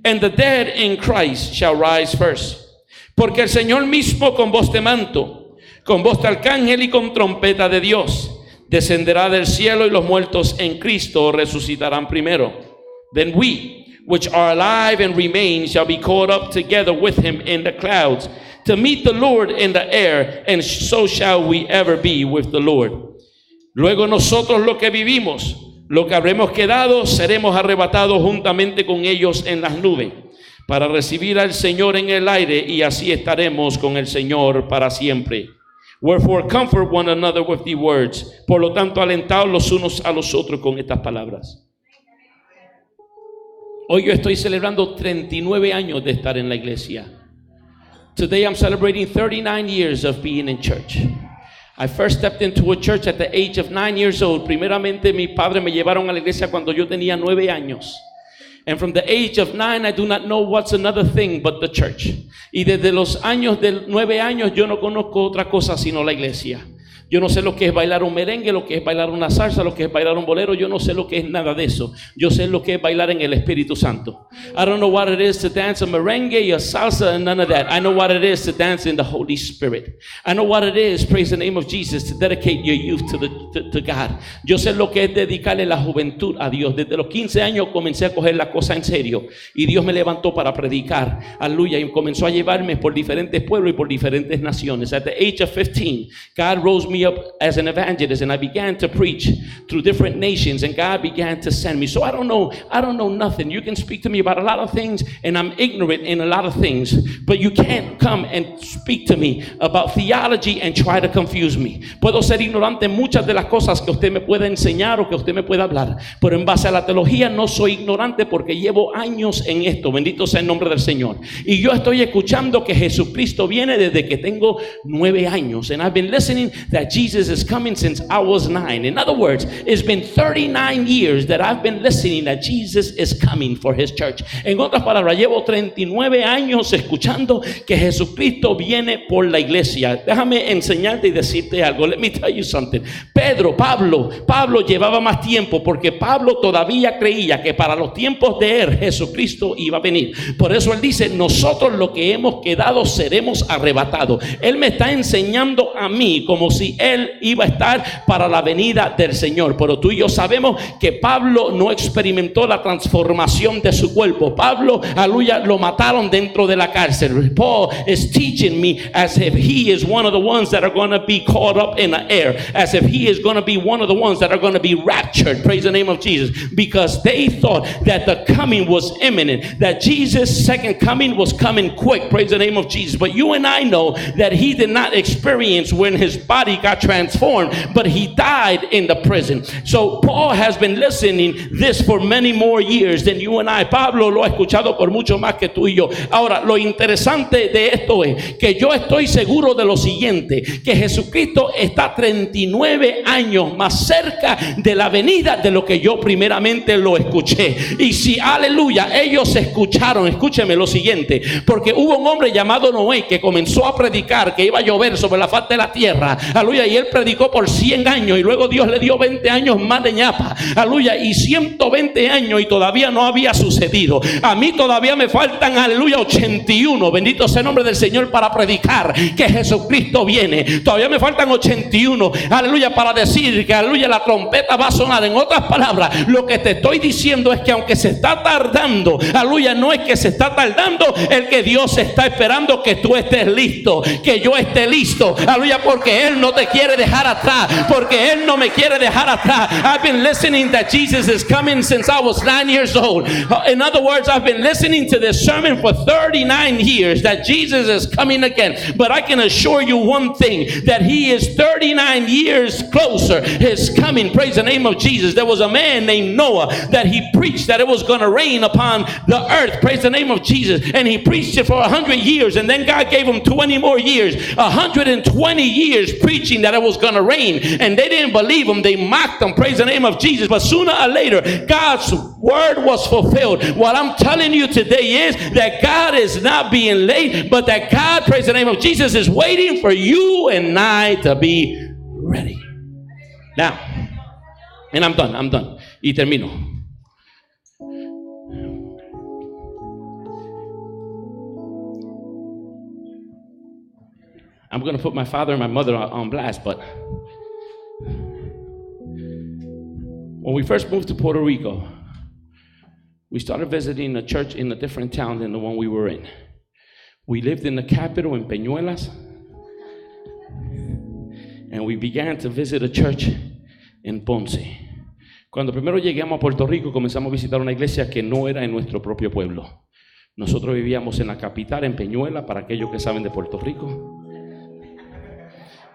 and the dead in Christ shall rise first. Porque el Señor mismo con voz de manto, con voz de arcángel y con trompeta de Dios, descenderá del cielo, y los muertos en Cristo resucitarán primero. Then we, which are alive and remain, shall be caught up together with him in the clouds, to meet the Lord in the air, and so shall we ever be with the Lord. Luego nosotros los que vivimos, los que habremos quedado, seremos arrebatados juntamente con ellos en las nubes, para recibir al Señor en el aire, y así estaremos con el Señor para siempre. Wherefore comfort one another with these words. Por lo tanto, alentaos los unos a los otros con estas palabras. Hoy yo estoy celebrando 39 años de estar en la iglesia. Today I'm celebrating 39 years of being in church. I first stepped into a church at the age of 9 years old. Primeramente, mi padre me llevaron a la iglesia cuando yo tenía 9 años. And from the age of 9, I do not know what's another thing but the church. Y desde los años de 9 años, yo no conozco otra cosa sino la iglesia. Yo no sé lo que es bailar un merengue, lo que es bailar una salsa, lo que es bailar un bolero. Yo no sé lo que es nada de eso. Yo sé lo que es bailar en el Espíritu Santo. I don't know what it is to dance a merengue, a salsa, and none of that. I know what it is to dance in the Holy Spirit. I know what it is, praise the name of Jesus, to dedicate your youth to God. Yo sé lo que es dedicarle la juventud a Dios. Desde los 15 años comencé a coger la cosa en serio. Y Dios me levantó para predicar. Aleluya. Y comenzó a llevarme por diferentes pueblos y por diferentes naciones. At the age of 15, God rose me up as an evangelist, and I began to preach through different nations, and God began to send me. So I don't know nothing. You can speak to me about a lot of things, and I'm ignorant in a lot of things, but you can't come and speak to me about theology and try to confuse me. Puedo ser ignorante en muchas de las cosas que usted me pueda enseñar o que usted me pueda hablar, pero en base a la teología no soy ignorante porque llevo años en esto. Bendito sea el nombre del Señor. Y yo estoy escuchando que Jesucristo viene desde que tengo 9 años, and I've been listening that Jesus is coming since I was 9. In other words, it's been 39 years that I've been listening that Jesus is coming for his church. En otras palabras, llevo 39 años escuchando que Jesucristo viene por la iglesia. Déjame enseñarte y decirte algo. Let me tell you something. Pablo llevaba más tiempo porque Pablo todavía creía que para los tiempos de él Jesucristo iba a venir. Por eso él dice, nosotros los que hemos quedado seremos arrebatados. Él me está enseñando a mí como si él iba a estar para la venida del Señor. Pero tú y yo sabemos que Pablo no experimentó la transformación de su cuerpo. Pablo, aleluya, lo mataron dentro de la cárcel. Paul is teaching me as if he is one of the ones that are going to be caught up in the air, as if he is going to be one of the ones that are going to be raptured. Praise the name of Jesus. Because they thought that the coming was imminent, that Jesus' second coming was coming quick. Praise the name of Jesus. But you and I know that he did not experience when his body got transformed, but he died in the prison. So Paul has been listening this for many more years than you and I. Pablo lo ha escuchado por mucho más que tú y yo. Ahora, lo interesante de esto es que yo estoy seguro de lo siguiente, que Jesucristo está 39 años más cerca de la venida de lo que yo primeramente lo escuché. Y si, aleluya, ellos escucharon, escúcheme lo siguiente, porque hubo un hombre llamado Noé que comenzó a predicar que iba a llover sobre la faz de la tierra, aleluya, y él predicó por 100 años y luego Dios le dio 20 años más de ñapa, aleluya, y 120 años y todavía no había sucedido. A mí todavía me faltan, aleluya, 81, bendito sea el nombre del Señor, para predicar que Jesucristo viene. Todavía me faltan 81, aleluya, para decir que, aleluya, la trompeta va a sonar. En otras palabras, lo que te estoy diciendo es que aunque se está tardando, aleluya, no es que se está tardando, el que Dios está esperando que tú estés listo, que yo esté listo, aleluya, porque Él no te quiere dejar atrás, porque Él no me quiere dejar atrás. I've been listening that Jesus is coming since I was 9 years old. In other words, I've been listening to this sermon for 39 years that Jesus is coming again. But I can assure you one thing, that He is 39 years closer. His coming, praise the name of Jesus. There was a man named Noah that he preached that it was going to rain upon the earth, praise the name of Jesus, and he preached it for 100 years, and then God gave him 20 more years, 120 years preaching that it was going to rain, and they didn't believe him. They mocked him, praise the name of Jesus. But sooner or later, God's word was fulfilled. What I'm telling you today is that God is not being late, but that God, praise the name of Jesus, is waiting for you and I to be ready. Now, and I'm done. Y termino. I'm going to put my father and my mother on blast, but when we first moved to Puerto Rico, we started visiting a church in a different town than the one we were in. We lived in the capital in Peñuelas, and we began to visit a church in Ponce. Cuando primero llegamos a Puerto Rico, comenzamos a visitar una iglesia que no era en nuestro propio pueblo. Nosotros vivíamos en la capital, en Peñuelas, para aquellos que saben de Puerto Rico.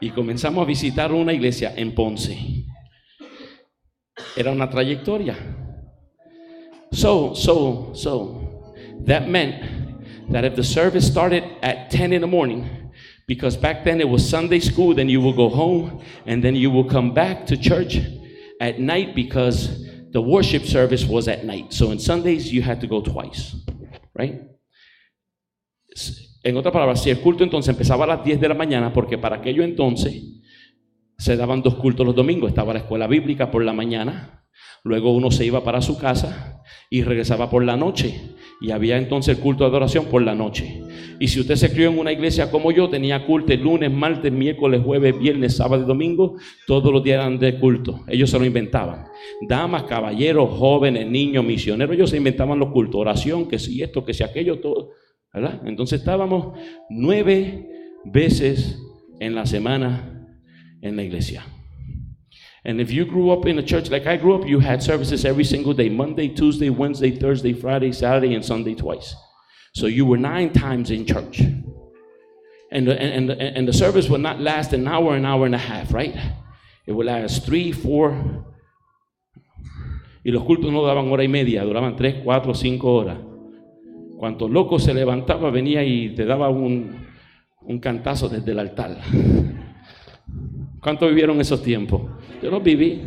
Y comenzamos a visitar una iglesia en Ponce. Era una trayectoria. So, that meant that if the service started at 10 in the morning, Because back then it was Sunday school, then you would go home, and then you would come back to church at night because the worship service was at night. So on Sundays you had to go twice, right? En otras palabras, si el culto entonces empezaba a las 10 de la mañana, porque para aquello entonces se daban 2 cultos los domingos. Estaba la escuela bíblica por la mañana, luego uno se iba para su casa y regresaba por la noche, y había entonces el culto de adoración por la noche. Y si usted se crió en una iglesia como yo, tenía culto el lunes, martes, miércoles, jueves, viernes, sábado y domingo. Todos los días eran de culto. Ellos se lo inventaban. Damas, caballeros, jóvenes, niños, misioneros, ellos se inventaban los cultos. Oración, que si esto, que si aquello, todo, ¿verdad? Entonces estábamos 9 veces en la semana en la iglesia. And if you grew up in a church like I grew up, you had services every single day: Monday, Tuesday, Wednesday, Thursday, Friday, Saturday, and Sunday twice. So you were 9 times in church. And the service would not last an hour and a half, right? It would last 3, 4. Y los cultos no daban hora y media, duraban 3, 4, 5 horas. Cuanto loco se levantaba, venía y te daba un cantazo desde el altar. ¿Cuántos vivieron esos tiempos? Yo los viví.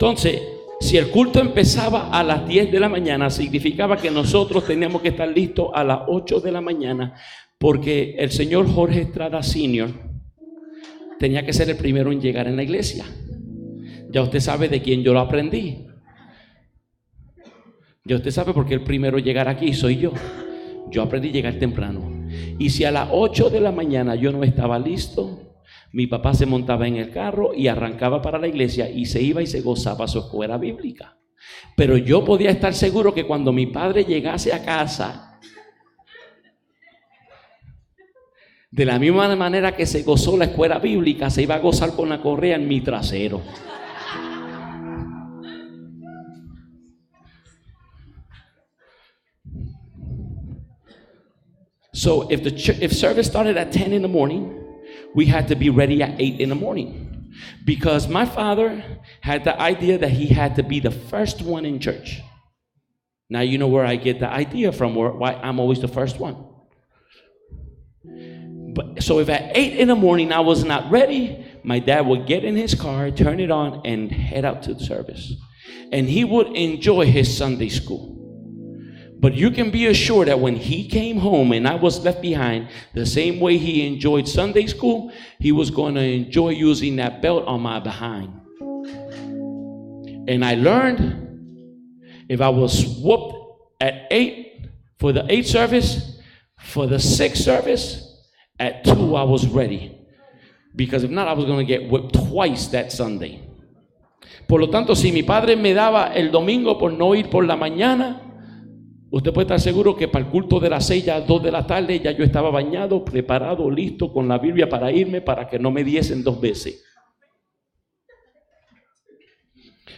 Entonces, si el culto empezaba a las 10 de la mañana, significaba que nosotros teníamos que estar listos a las 8 de la mañana, porque el señor Jorge Estrada Sr. tenía que ser el primero en llegar en la iglesia. Ya usted sabe de quién yo lo aprendí. Ya usted sabe por qué el primero en llegar aquí soy yo. Yo aprendí a llegar temprano. Y si a las 8 de la mañana yo no estaba listo, mi papá se montaba en el carro y arrancaba para la iglesia y se iba y se gozaba su escuela bíblica. Pero yo podía estar seguro que cuando mi padre llegase a casa, de la misma manera que se gozó la escuela bíblica, se iba a gozar con la correa en mi trasero. So if service started at 10 in the morning, we had to be ready at 8 in the morning, because my father had the idea that he had to be the first one in church. Now you know where I get the idea from, why I'm always the first one. But so if at 8 in the morning I was not ready, my dad would get in his car, turn it on, and head out to the service. And he would enjoy his Sunday school. But you can be assured that when he came home and I was left behind, the same way he enjoyed Sunday school, he was going to enjoy using that belt on my behind. And I learned, if I was whooped at 8 for the 8th service, for the 6th service, at 2 I was ready. Because if not, I was going to get whipped twice that Sunday. Por lo tanto, si mi padre me daba el domingo por no ir por la mañana, usted puede estar seguro que para el culto de las 6 a 2 de la tarde ya yo estaba bañado, preparado, listo con la Biblia para irme, para que no me diesen 2 veces.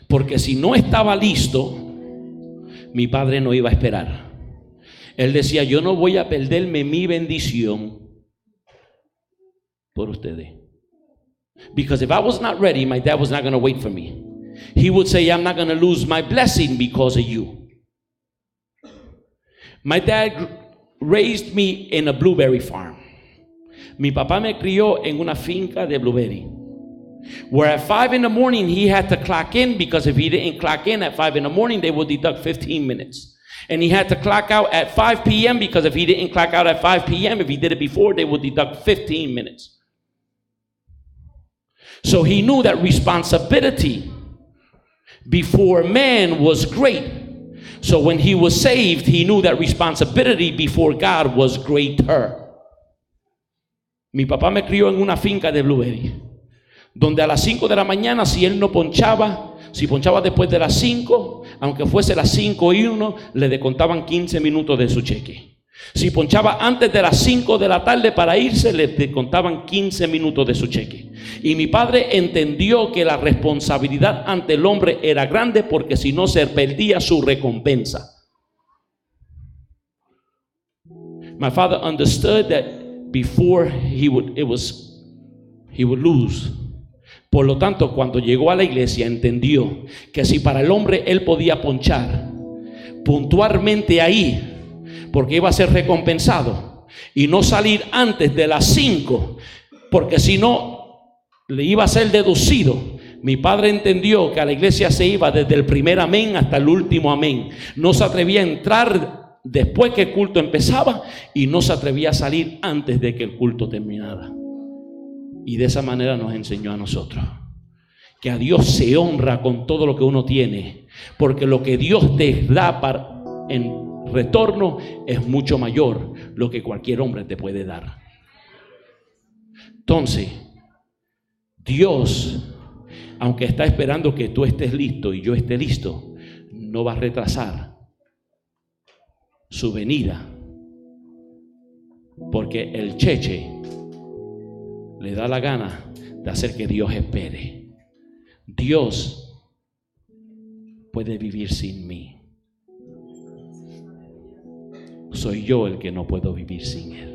Porque si no estaba listo, mi padre no iba a esperar. Él decía: yo no voy a perderme mi bendición por ustedes. Because if I was not ready, my dad was not going to wait for me. He would say, I'm not going to lose my blessing because of you. My dad raised me in a blueberry farm. Mi papá me crió en una finca de blueberry, where at 5 in the morning he had to clock in, because if he didn't clock in at 5 in the morning, they would deduct 15 minutes. And he had to clock out at 5 p.m. because if he didn't clock out at 5 p.m., if he did it before, they would deduct 15 minutes. So he knew that responsibility before man was great. So when he was saved, he knew that responsibility before God was greater. Mi papá me crió en una finca de blueberry, donde a las 5 de la mañana, si él no ponchaba, si ponchaba después de las 5, aunque fuese las 5:01, le descontaban 15 minutos de su cheque. Si ponchaba antes de las 5 de la tarde para irse, le descontaban 15 minutos de su cheque. Y mi padre entendió que la responsabilidad ante el hombre era grande, porque si no se perdía su recompensa. My father understood that before he would lose. Por lo tanto, cuando llegó a la iglesia, entendió que si para el hombre él podía ponchar, puntualmente ahí, porque iba a ser recompensado, y no salir antes de las 5, porque si no le iba a ser deducido. Mi padre entendió que a la iglesia se iba desde el primer amén hasta el último amén. No se atrevía a entrar después que el culto empezaba, y no se atrevía a salir antes de que el culto terminara. Y de esa manera nos enseñó a nosotros que a Dios se honra con todo lo que uno tiene, porque lo que Dios te da en retorno es mucho mayor lo que cualquier hombre te puede dar. Entonces, Dios, aunque está esperando que tú estés listo y yo esté listo, no va a retrasar su venida, porque el cheche le da la gana de hacer que Dios espere. Dios puede vivir sin mí. Soy yo el que no puedo vivir sin Él.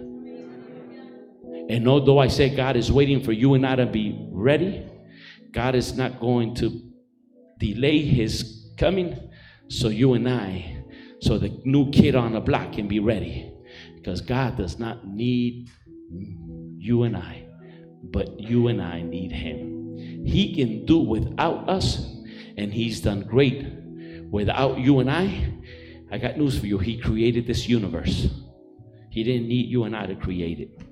And although I say God is waiting for you and I to be ready, God is not going to delay His coming so you and I, so the new kid on the block can be ready. Because God does not need you and I, but you and I need Him. He can do without us, and He's done great without you and I. I got news for you. He created this universe. He didn't need you and I to create it.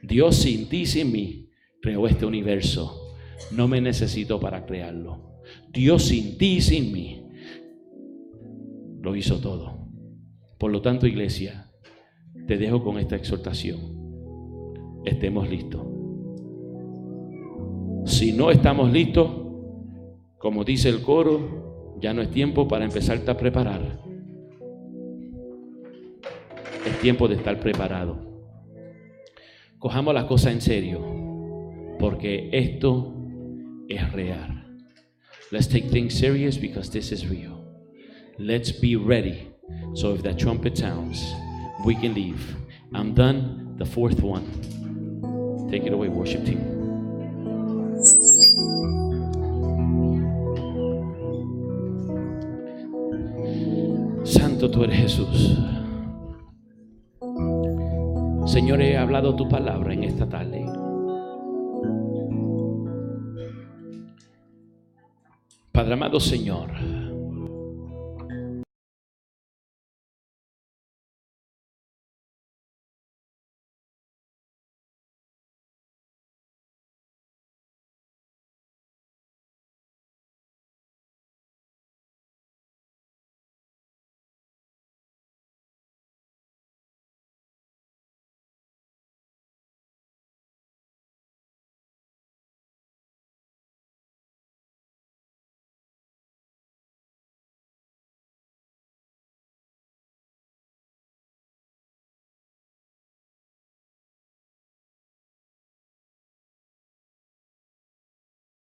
Dios sin ti, sin mí, creó este universo. No me necesitó para crearlo. Dios sin ti, sin mí, lo hizo todo. Por lo tanto, iglesia, te dejo con esta exhortación. Estemos listos. Si no estamos listos, como dice el coro, ya no es tiempo para empezarte a preparar. Es tiempo de estar preparado. Cojamos las cosas en serio, porque esto es real. Let's take things serious because this is real. Let's be ready. So if that trumpet sounds, we can leave. I'm done. The fourth one. Take it away, worship team. Santo tú eres Jesús. Señor, he hablado tu palabra en esta tarde. Padre amado Señor,